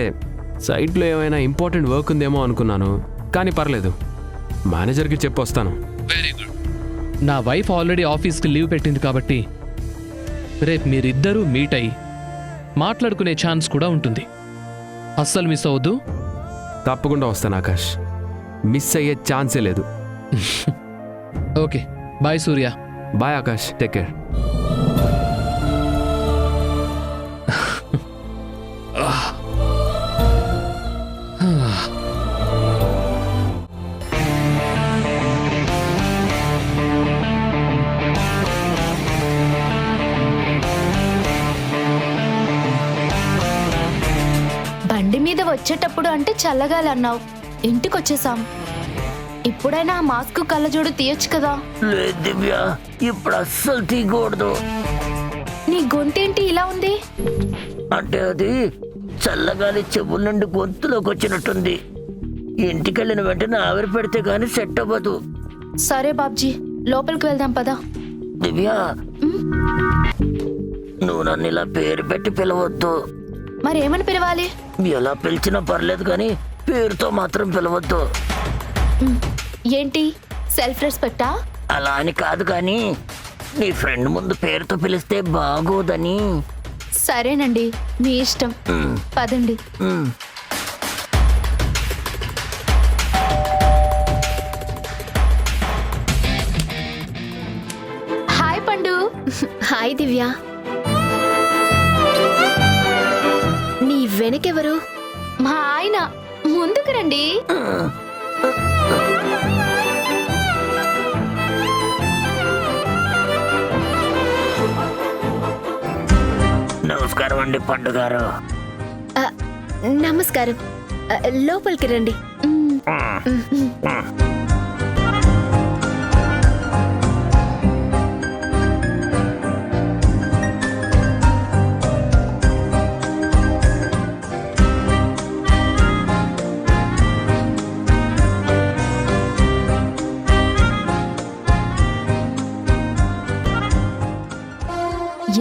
సైట్లో ఏమైనా ఇంపార్టెంట్ వర్క్ ఉందేమో అనుకున్నాను, కానీ పర్లేదు, మేనేజర్కి చెప్పొస్తాను. Very good. నా వైఫ్ ఆల్రెడీ ఆఫీస్కి లీవ్ పెట్టింది కాబట్టి రేపు మీరిద్దరూ మీట్ అయ్యి మాట్లాడుకునే ఛాన్స్ కూడా ఉంటుంది. అస్సలు మిస్ అవ్వద్దు. తప్పకుండా వస్తాను ఆకాష్, మిస్ అయ్యే ఛాన్సే లేదు. Okay, bye Surya. Bye Akash, take care. బండి మీద వచ్చేటప్పుడు అంటే చల్లగాలన్నావు, ఇంటికొచ్చేసాం. ఇప్పుడైనా ఆ మాస్క్ కళ్ళజోడు తీయొచ్చు కదా. లేదు దివ్య, ఇప్పుడు అస్సలు తీయకూడదు. నీ గొంతేంటి ఇలా ఉంది? అంటే అది చల్లగాలి చెవుల నుండి గొంతులోకి వచ్చినట్టుంది. ఇంటికెళ్ళిన వెంటనే ఆవిరి పెడితే గాని సెట్ అవ్వదు. సరే బాబ్జీ, లోపలికి వెళ్దాం పదా. దివ్య, నువ్వు నన్ను ఇలా పేరు పెట్టి పిలవద్దు. మరేమని పిలవాలి? ఎలా పిలిచినా పర్లేదు కానీ పేరుతో మాత్రం పిలవద్దు. ఏంటి, సెల్ఫ్ రెస్పెక్టా? అలా అని కాదు కానీ నీ ఫ్రెండ్ ముందు పేరుతో పిలిస్తే బాగోదని. సరేనండి, మీ ఇష్టం. పదండి. హాయ్ పండు. హాయ్ దివ్య. నీ వెనకెవరు? మా ఆయన. ముందుకు రండి. ఏంటండి? నమస్కారం అండి పండుగారు. నమస్కారం, లోపలికి రండి.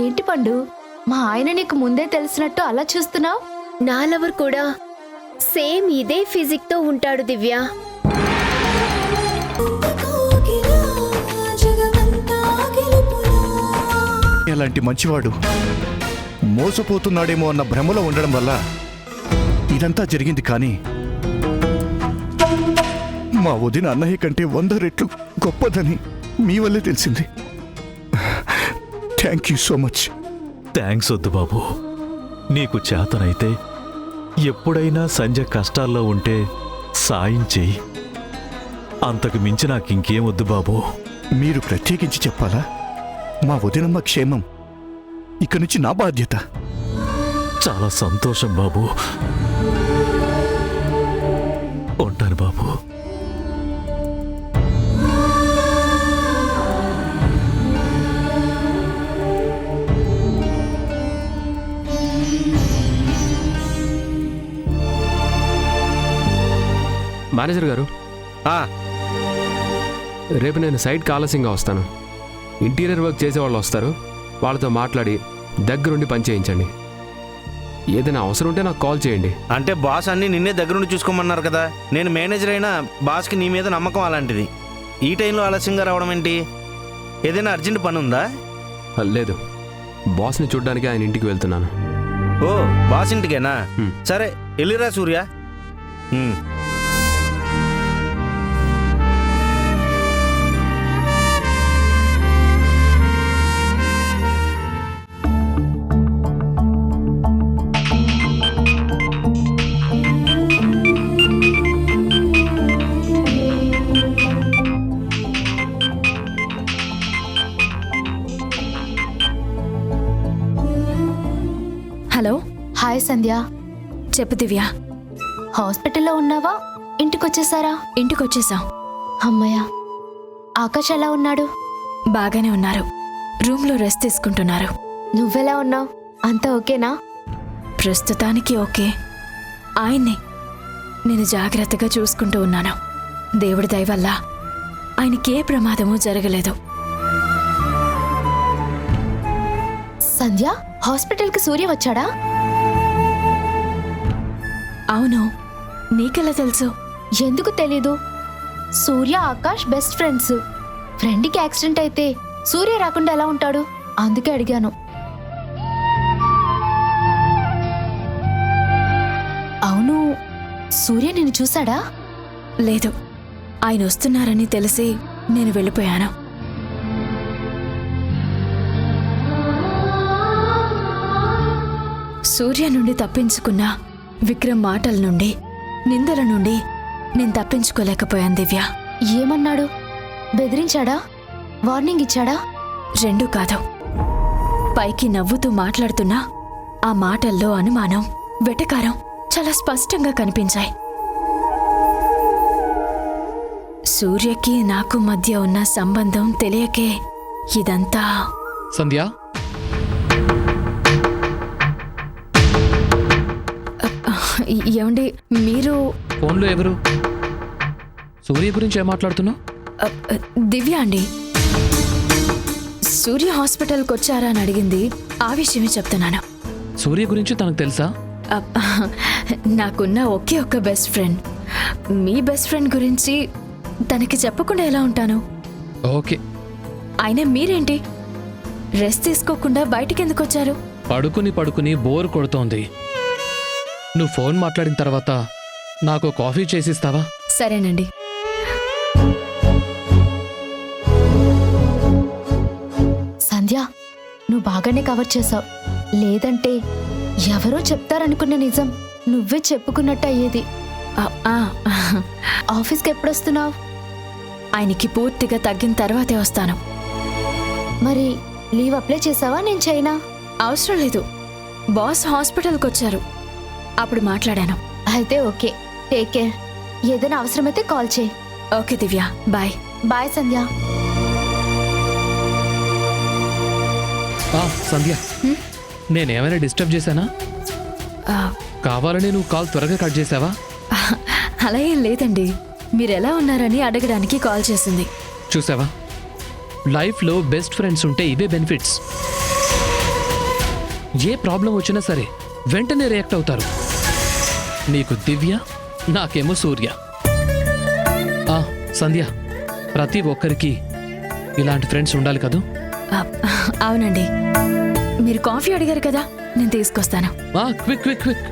ఏంటి పండు, మా ఆయన నీకు ముందే తెలిసినట్టు అలా చూస్తున్నావు? నా లవర్ కూడా సేమ్ ఇదే ఫిజిక్ తో ఉంటాడు దివ్య. కోకిలా జగమంతా గెలుపులా అలాంటి మంచివాడు మోసపోతున్నాడేమో అన్న భ్రమలో ఉండడం వల్ల ఇదంతా జరిగింది. కానీ మా వదిన అన్నయ్య కంటే 100 రెట్లు గొప్పదని మీ వల్లే తెలిసింది. Thank you so much. Thanks వద్దు బాబు. నీకు చేతనైతే ఎప్పుడైనా సంజయ్ కష్టాల్లో ఉంటే సాయం చెయ్యి. అంతకు మించి నాకింకేం వద్దు బాబు. మీరు ప్రత్యేకించి చెప్పాలా? మా వదినమ్మ క్షేమం ఇక నుంచి నా బాధ్యత. చాలా సంతోషం బాబు. ఉంటాను బాబు. మేనేజర్ గారు, రేపు నేను సైట్కి ఆలస్యంగా వస్తాను. ఇంటీరియర్ వర్క్ చేసేవాళ్ళు వస్తారు, వాళ్ళతో మాట్లాడి దగ్గరుండి పని చేయించండి. ఏదైనా అవసరం ఉంటే నాకు కాల్ చేయండి. అంటే బాస్ అన్ని నిన్నే దగ్గరుండి చూసుకోమన్నారు కదా. నేను మేనేజర్ అయినా బాస్కి నీ మీద నమ్మకం అలాంటిది. ఈ టైంలో ఆలస్యంగా రావడం ఏంటి? ఏదైనా అర్జెంట్ పని ఉందా? లేదు, బాస్ని చూడ్డానికి ఆయన ఇంటికి వెళ్తున్నాను. ఓ, బాస్ ఇంటికేనా? సరే వెళ్ళిరా సూర్య. హలో. హాయ్ సంధ్య. చెప్పు దివ్య. హాస్పిటల్లో ఉన్నావా? ఇంటికొచ్చేసారా? ఇంటికొచ్చేసాం. అమ్మయ్య. ఆకాష్ ఎలా ఉన్నాడు? బాగానే ఉన్నారు, రూమ్లో రెస్ట్ తీసుకుంటున్నారు. నువ్వెలా ఉన్నావు? అంతా ఓకేనా? ప్రస్తుతానికి ఓకే. ఆయన్ని నేను జాగ్రత్తగా చూసుకుంటూ ఉన్నాను. దేవుడి దయ వల్ల ఆయనకే ప్రమాదమూ జరగలేదు. సంధ్య, హాస్పిటల్కి సూర్య వచ్చాడా? అవును, నీకెలా తెలుసు? ఎందుకు తెలీదు? సూర్య ఆకాష్ బెస్ట్ ఫ్రెండ్స్. ఫ్రెండ్కి యాక్సిడెంట్ అయితే సూర్య రాకుండా ఎలా ఉంటాడు? అందుకే అడిగాను. అవును, సూర్య నిన్ను చూశాడా? లేదు, ఆయన వస్తున్నారని తెలిసి నేను వెళ్ళిపోయాను. సూర్య నుండి తప్పించుకున్న విక్రమ్ మాటల నుండి, నిందల నుండి నేను తప్పించుకోలేకపోయాను దివ్య. ఏమన్నాడు? బెదిరించాడా? వార్నింగ్ ఇచ్చాడా? రెండూ కాదు. పైకి నవ్వుతూ మాట్లాడుతున్నా ఆ మాటల్లో అనుమానం, వెటకారం చాలా స్పష్టంగా కనిపించాయి. సూర్యకి నాకు మధ్య ఉన్న సంబంధం తెలియకే ఇదంతా. సంధ్య, ఏమండి మీరు? ఫోన్లో ఎవరు? సూర్య గురించి ఏం మాట్లాడుతున్నావు? దివ్య అండి. సూర్య హాస్పిటల్కి వచ్చారా అని అడిగింది, ఆ విషయమే చెప్తున్నాను. సూర్య గురించి తనకు తెలుసా? నాకున్న ఒకే ఒక్క బెస్ట్ ఫ్రెండ్. మీ బెస్ట్ ఫ్రెండ్ గురించి తనకి చెప్పకుండా ఎలా ఉంటాను? ఓకే. అయినా మీరేంటి రెస్ట్ తీసుకోకుండా బయటికి ఎందుకు వచ్చారు? పడుకుని బోర్ కొడుతోంది. నువ్వు ఫోన్ మాట్లాడిన తర్వాత నాకు కాఫీ చేసిస్తావా? సరేనండి. సంధ్య, నువ్వు బాగానే కవర్ చేసావు. లేదంటే ఎవరో చెప్తారనుకున్న నిజం నువ్వే చెప్పుకున్నట్టు అయ్యేది. ఆ, ఆ, ఆఫీస్కి ఎప్పుడు వస్తున్నావు? ఆయనకి పూర్తిగా తగ్గిన తర్వాతే వస్తాను. మరి లీవ్ అప్లై చేసావా? నేను చేయనా? అవసరం లేదు. బాస్ హాస్పిటల్కి వచ్చారు, అప్పుడు మాట్లాడాను. అయితే ఓకే, టేక్ కేర్. ఏదైనా అవసరమైతే కాల్ చేయి. ఓకే దివ్య, బాయ్. బాయ్ సంధ్య. సంధ్య, నేనేమైనా డిస్టర్బ్ చేశానా? ఆ, కావాలని నువ్వు కాల్ త్వరగా కట్ చేసావా? అలా ఏం లేదండి, మీరు ఎలా ఉన్నారని అడగడానికి కాల్ చేసింది. చూసావా, లైఫ్లో బెస్ట్ ఫ్రెండ్స్ ఉంటే ఇవే బెనిఫిట్స్. ఏ ప్రాబ్లం వచ్చినా సరే వెంటనే రియాక్ట్ అవుతారు. నీకు దివ్య, నాకేమో సూర్య. సంధ్య, ప్రతి ఒక్కరికి ఇలాంటి ఫ్రెండ్స్ ఉండాలి కదూ? అవునండి. మీరు కాఫీ అడిగారు కదా, నేను తీసుకొస్తాను. Quick quick quick.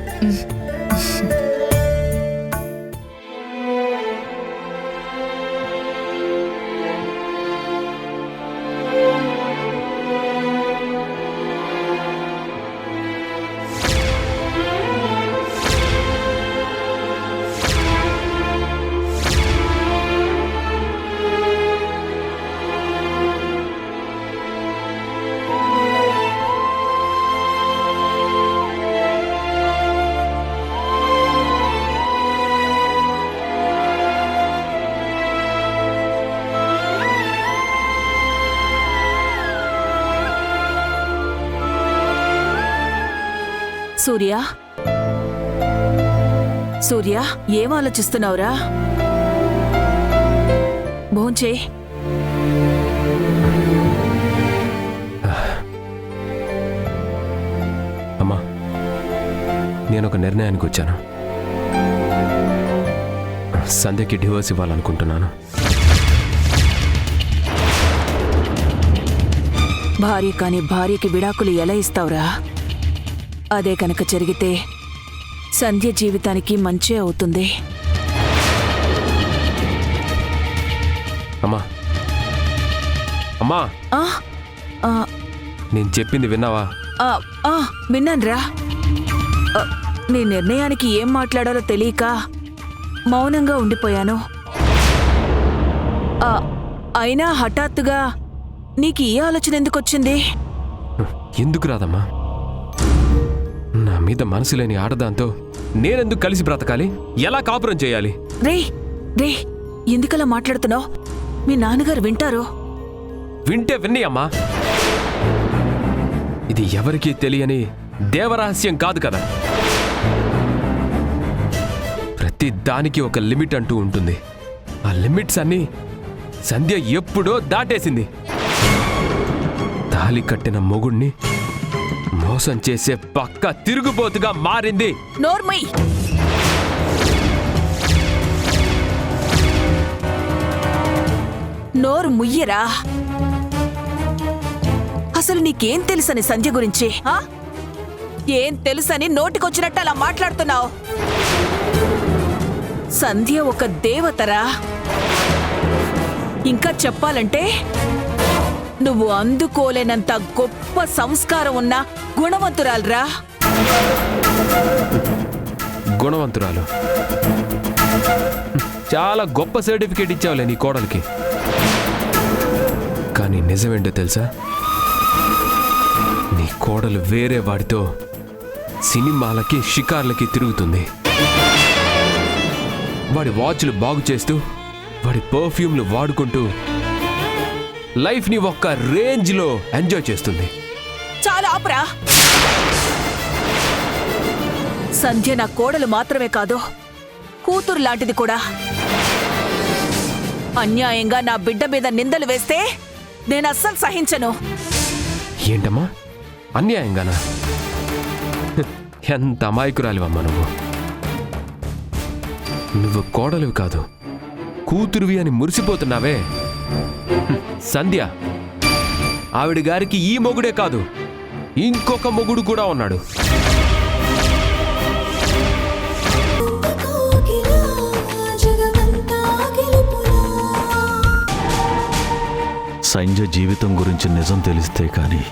Surya, Surya, ఏం ఆలోచిస్తున్నావురా? భోంచే. అమ్మా, నేను ఒక నిర్ణయానికి వచ్చాను. సంధ్యకి డివోర్స్ ఇవ్వాలనుకుంటున్నాను. భార్య కాని భార్యకి విడాకులు ఎలా ఇస్తావురా? అదే కనుక జరిగితే సంధ్య జీవితానికి మంచే అవుతుంది. అమ్మా, అమ్మా, ఆ, ఆ, నేను చెప్పింది విన్నావా? ఆ, ఆ, విన్నాన్రా. నీ నిర్ణయానికి ఏం మాట్లాడాలో తెలియక మౌనంగా ఉండిపోయాను. అయినా హఠాత్తుగా నీకు ఈ ఆలోచన ఎందుకొచ్చింది? ఎందుకు రాదమ్మా? నా మీద మనసు లేని ఆడదాంతో నేనెందుకు కలిసి బ్రతకాలి? ఎలా కాపురం చేయాలి? రే రే, ఎందుకలా మాట్లాడుతున్నావు? మీ నాన్నగారు వింటారు. వింటే విన్ని అమ్మా, ఇది ఎవరికీ తెలియని దేవరహస్యం కాదు కదా. ప్రతి దానికి ఒక లిమిట్ అంటూ ఉంటుంది. ఆ లిమిట్స్ అన్నీ సంధ్య ఎప్పుడో దాటేసింది. తాళి కట్టిన మొగుణ్ణి మోసం చేసే పక్క తిరుగుబోతుగా మారింది. నోర్మై! నోరు ముయ్యరా. అసలు నీకేం తెలుసని సంధ్య గురించి? ఏం తెలుసని నోటికొచ్చినట్టు అలా మాట్లాడుతున్నావు? సంధ్య ఒక దేవతరా. ఇంకా చెప్పాలంటే నువ్వు అందుకోలేనంత గొప్ప సంస్కారం ఉన్న గుణవంతురాలురా. గుణవంతురాలు? చాలా గొప్ప సర్టిఫికేట్ ఇచ్చావులే నీ కోడలికి. కానీ నిజమేంటో తెలుసా? నీ కోడలు వేరే వాడితో సినిమాలకి షికార్లకి తిరుగుతుంది. వాడి వాచ్లు బాగు చేస్తూ, వాడి పర్ఫ్యూమ్లు వాడుకుంటూ లైఫ్ని ఒక్క రేంజ్లో ఎంజాయ్ చేస్తుంది. చాలా ఆపరా. సంధ్య నా కోడలు మాత్రమే కాదు, కూతురు లాంటిది కూడా. అన్యాయంగా నా బిడ్డ మీద నిందలు వేస్తే నేను అస్సలు సహించను. ఏంటమ్మా, అన్యాయంగానా? ఎంత అమాయకురాలివమ్మా నువ్వు. నువ్వు కోడలివి కాదు, కూతురువి అని మురిసిపోతున్నావే. సంధ్య, ఆవిడ గారికి ఈ మొగుడే కాదు, ఇంకొక మొగుడు కూడా ఉన్నాడు. సంజయ్ జీవితం గురించి నిజం తెలిస్తే కానీ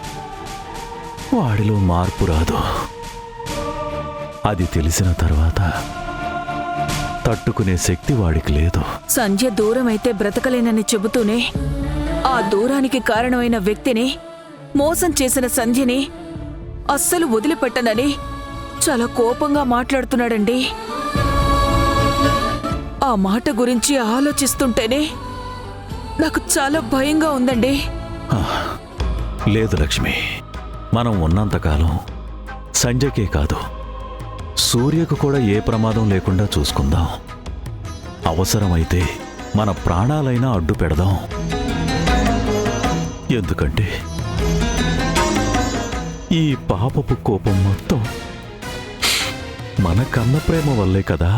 వాడిలో మార్పు రాదు. అది తెలిసిన తర్వాత తట్టుకునే శక్తి వాడికి లేదు. సంధ్య దూరమైతే బ్రతకలేనని చెబుతూనే ఆ దూరానికి కారణమైన వ్యక్తిని, మోసం చేసిన సంధ్యని అస్సలు వదిలిపెట్టనని చాలా కోపంగా మాట్లాడుతున్నాడండి. ఆ మాట గురించి ఆలోచిస్తుంటేనే నాకు చాలా భయంగా ఉందండి. లేదు లక్ష్మి, మనం ఉన్నంతకాలం సంజయ్కే కాదు సూర్యకు కూడా ఏ ప్రమాదం లేకుండా చూసుకుందాం. అవసరమైతే మన ప్రాణాలైనా అడ్డు పెడదాం. ఎందుకంటే ఈ పాపపు కోపం మొత్తం మన కన్న ప్రేమ వల్లే కదా.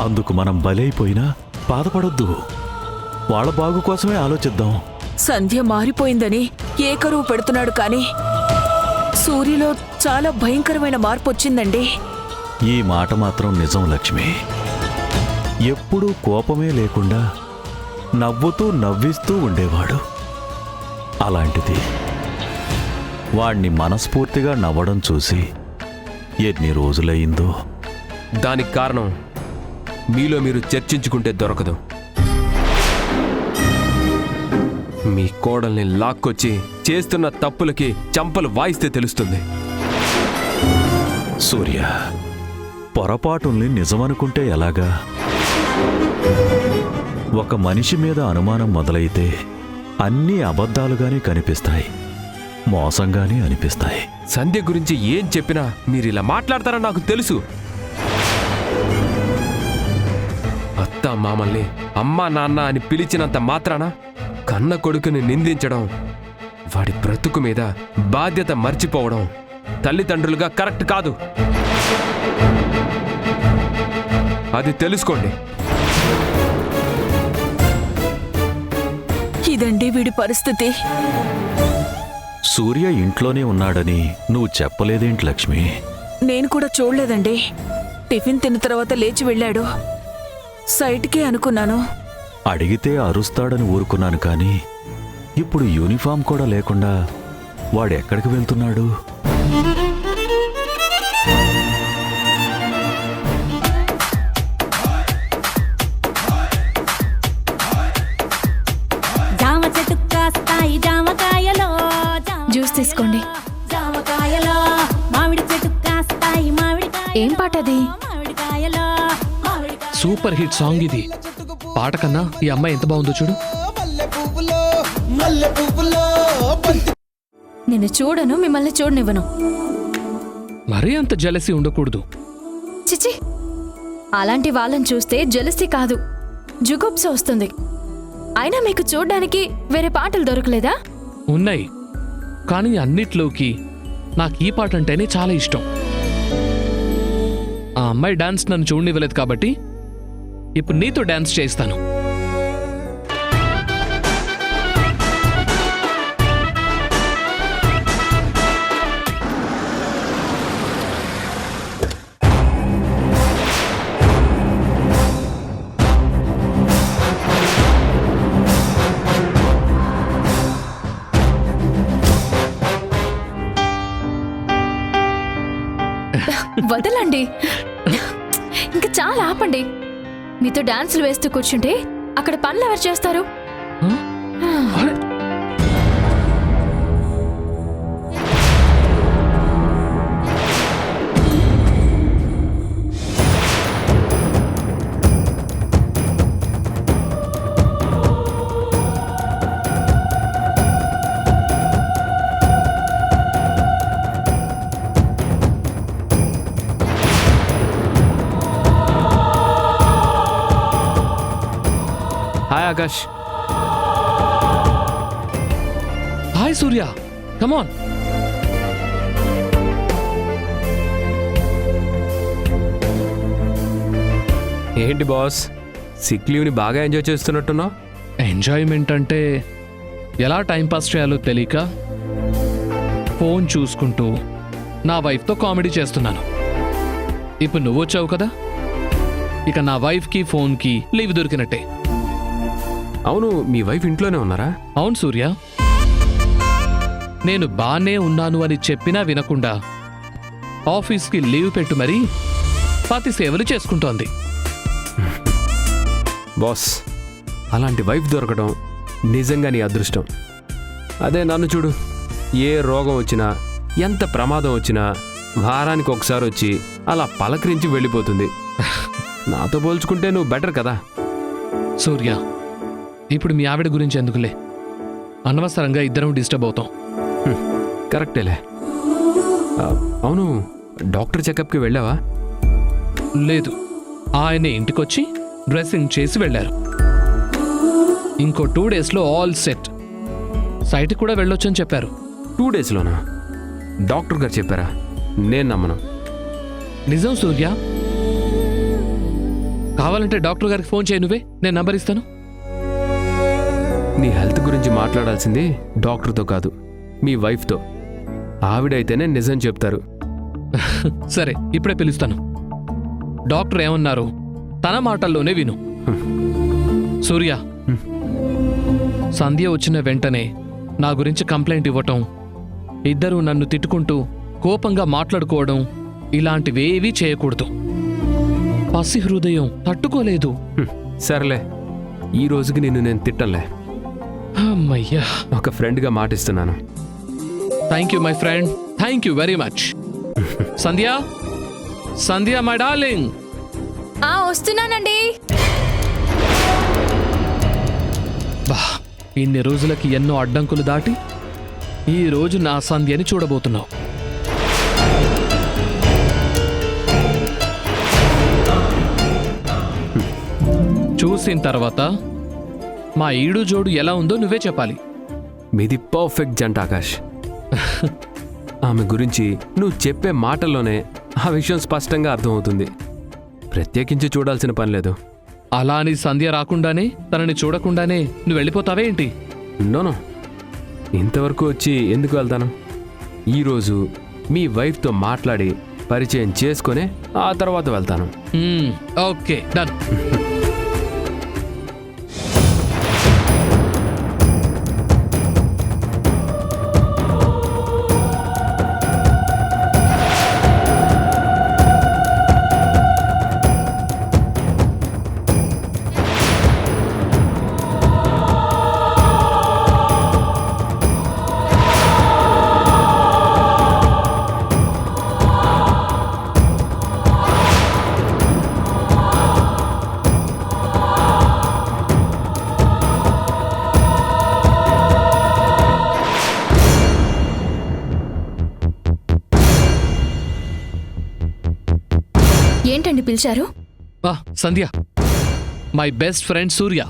అందుకు మనం బలైపోయినా బాధపడొద్దు. వాళ్ళ బాగు కోసమే ఆలోచిద్దాం. సంధ్య మారిపోయిందని ఏకరువు పెడుతున్నాడు కానీ సూర్యలో చాలా భయంకరమైన మార్పు వచ్చిందండి. ఈ మాట మాత్రం నిజం లక్ష్మి. ఎప్పుడూ కోపమే లేకుండా నవ్వుతూ నవ్విస్తూ ఉండేవాడు. అలాంటిది వాణ్ణి మనస్ఫూర్తిగా నవ్వడం చూసి ఎన్ని రోజులయ్యిందో. దానికి కారణం మీలో మీరు చర్చించుకుంటే దొరకదు. మీ కోడల్ని లాక్కొచ్చి చేస్తున్న తప్పులకి చంపలు వాయిస్తే తెలుస్తుంది. సూర్య, పొరపాటుల్ని నిజమనుకుంటే ఎలాగా? ఒక మనిషి మీద అనుమానం మొదలైతే అన్నీ అబద్ధాలుగానే కనిపిస్తాయి, మోసంగానే అనిపిస్తాయి. సంధ్య గురించి ఏం చెప్పినా మీరిలా మాట్లాడతారని నాకు తెలుసు. అత్త మామల్ని అమ్మా నాన్న అని పిలిచినంత మాత్రాన కన్న కొడుకుని నిందించడం, వాడి బ్రతుకు మీద బాధ్యత మర్చిపోవడం తల్లిదండ్రులుగా కరెక్ట్ కాదు. అది తెలుసుకోండి. ఇదండి వీడి పరిస్థితి. సూర్య ఇంట్లోనే ఉన్నాడని నువ్వు చెప్పలేదేంటి లక్ష్మి? నేను కూడా చూడలేదండి. టిఫిన్ తిన్న తర్వాత లేచి వెళ్ళాడు. సైట్కే అనుకున్నాను. అడిగితే అరుస్తాడని ఊరుకున్నాను, కానీ ఇప్పుడు యూనిఫామ్ కూడా లేకుండా వాడెక్కడికి వెళ్తున్నాడు? జ్యూస్ తీసుకోండి. ఏం పాట అది? సూపర్ హిట్ సాంగ్ ఇది. పాట కన్నా ఈ అమ్మాయి ఎంత బాగుందో చూడు. నేను చూడను, మిమ్మల్ని చూడనివ్వను. మరీ అంత జలసి ఉండకూడదు. చిచి, అలాంటి వాళ్ళని చూస్తే జలసి కాదు, జుగుప్స వస్తుంది. అయినా మీకు చూడ్డానికి వేరే పాటలు దొరకలేదా? ఉన్నాయి, కానీ అన్నిట్లోకి నాకు ఈ పాట అంటేనే చాలా ఇష్టం. ఆ అమ్మాయి డాన్స్ నన్ను చూడనివ్వలేదు కాబట్టి ఇప్పుడు నీతో డాన్స్ చేస్తాను. వదలండి, ఇంకా చాలా ఆపండి. మీతో డాన్సులు వేస్తూ కూర్చుంటే అక్కడ పనులు ఎవరు చేస్తారు? హాయ్ ఆకాష్. హాయ్ సూర్య, కమాన్. ఏంటి బాస్, సిక్ లీవ్ని బాగా ఎంజాయ్ చేస్తున్నట్టున్నావు? ఎంజాయ్మెంట్ అంటే ఎలా టైంపాస్ చేయాలో తెలియక ఫోన్ చూసుకుంటూ నా వైఫ్తో కామెడీ చేస్తున్నాను. ఇప్పుడు నువ్వు వచ్చావు కదా, ఇక నా వైఫ్కి ఫోన్కి లీవ్ దొరికినట్టే. అవును, మీ వైఫ్ ఇంట్లోనే ఉన్నారా? అవును సూర్య, నేను బానే ఉన్నాను అని చెప్పినా వినకుండా ఆఫీస్కి లీవ్ పెట్టు మరీ పతి సేవలు చేసుకుంటోంది. బాస్, అలాంటి వైఫ్ దొరకడం నిజంగా నీ అదృష్టం. అదే నన్ను చూడు, ఏ రోగం వచ్చినా ఎంత ప్రమాదం వచ్చినా వారానికి ఒకసారి వచ్చి అలా పలకరించి వెళ్ళిపోతుంది. నాతో పోల్చుకుంటే నువ్వు బెటర్ కదా. సూర్య, ఇప్పుడు మీ ఆవిడ గురించి ఎందుకులే, అనవసరంగా ఇద్దరం డిస్టర్బ్ అవుతాం. కరెక్టేలే. అవును, డాక్టర్ చెకప్కి వెళ్ళావా? లేదు, ఆయన ఇంటికొచ్చి డ్రెస్సింగ్ చేసి వెళ్ళారు. ఇంకో 2 డేస్లో ఆల్ సెట్. సైట్కి కూడా వెళ్ళొచ్చని చెప్పారు. 2 డేస్లోనా? డాక్టర్ గారు చెప్పారా? నేను నమ్మను. నిజం సూర్య. కావాలంటే డాక్టర్ గారికి ఫోన్ చేయి, నువ్వే, నేను నంబర్ ఇస్తాను. నీ హెల్త్ గురించి మాట్లాడాల్సింది డాక్టర్తో కాదు, మీ వైఫ్తో. ఆవిడైతేనే నిజం చెప్తారు. సరే, ఇప్పుడే పిలుస్తాను. డాక్టర్ ఏమన్నారు తన మాటల్లోనే విను. సూర్య, సంధ్య వచ్చిన వెంటనే నా గురించి కంప్లైంట్ ఇవ్వటం, ఇద్దరూ నన్ను తిట్టుకుంటూ కోపంగా మాట్లాడుకోవడం, ఇలాంటివేవీ చేయకూడదు. పసి హృదయం తట్టుకోలేదు. సర్లే, ఈ రోజుకి నిన్ను నేను తిట్టంలే. అమ్మయ్యా, ఒక ఫ్రెండ్గా మాటిస్తున్నాను. Thank you my friend, thank you very much. Sandhya, Sandhya my darling. వస్తున్నానండి. బా, ఇన్ని రోజులకి ఎన్నో అడ్డంకులు దాటి ఈ రోజు నా సంధ్యని చూడబోతున్నావు. చూసిన తర్వాత మా ఈడు జోడు ఎలా ఉందో నువ్వే చెప్పాలి. మీది పర్ఫెక్ట్ జంట ఆకాష్. ఆమె గురించి నువ్వు చెప్పే మాటల్లోనే ఆ విషయం స్పష్టంగా అర్థమవుతుంది. ప్రత్యేకించి చూడాల్సిన పని లేదు. అలా అని సంధ్య రాకుండానే, తనని చూడకుండానే నువ్వు వెళ్ళిపోతావే ఏంటి? నోనో, ఇంతవరకు వచ్చి ఎందుకు వెళ్తాను? ఈరోజు మీ వైఫ్తో మాట్లాడి పరిచయం చేసుకొని ఆ తర్వాత వెళ్తాను. Okay, done. ఏంటండి పిలిచారు? సంధ్య, మై బెస్ట్ ఫ్రెండ్ సూర్య.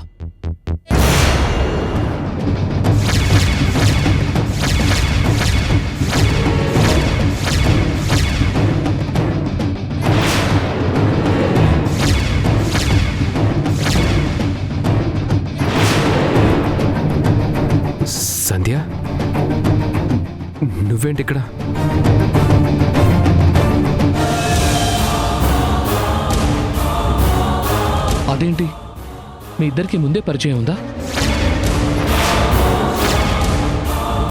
సంధ్య, నువ్వేంటి ఇక్కడ? అదేంటి, మీ ఇద్దరికి ముందే పరిచయం ఉందా?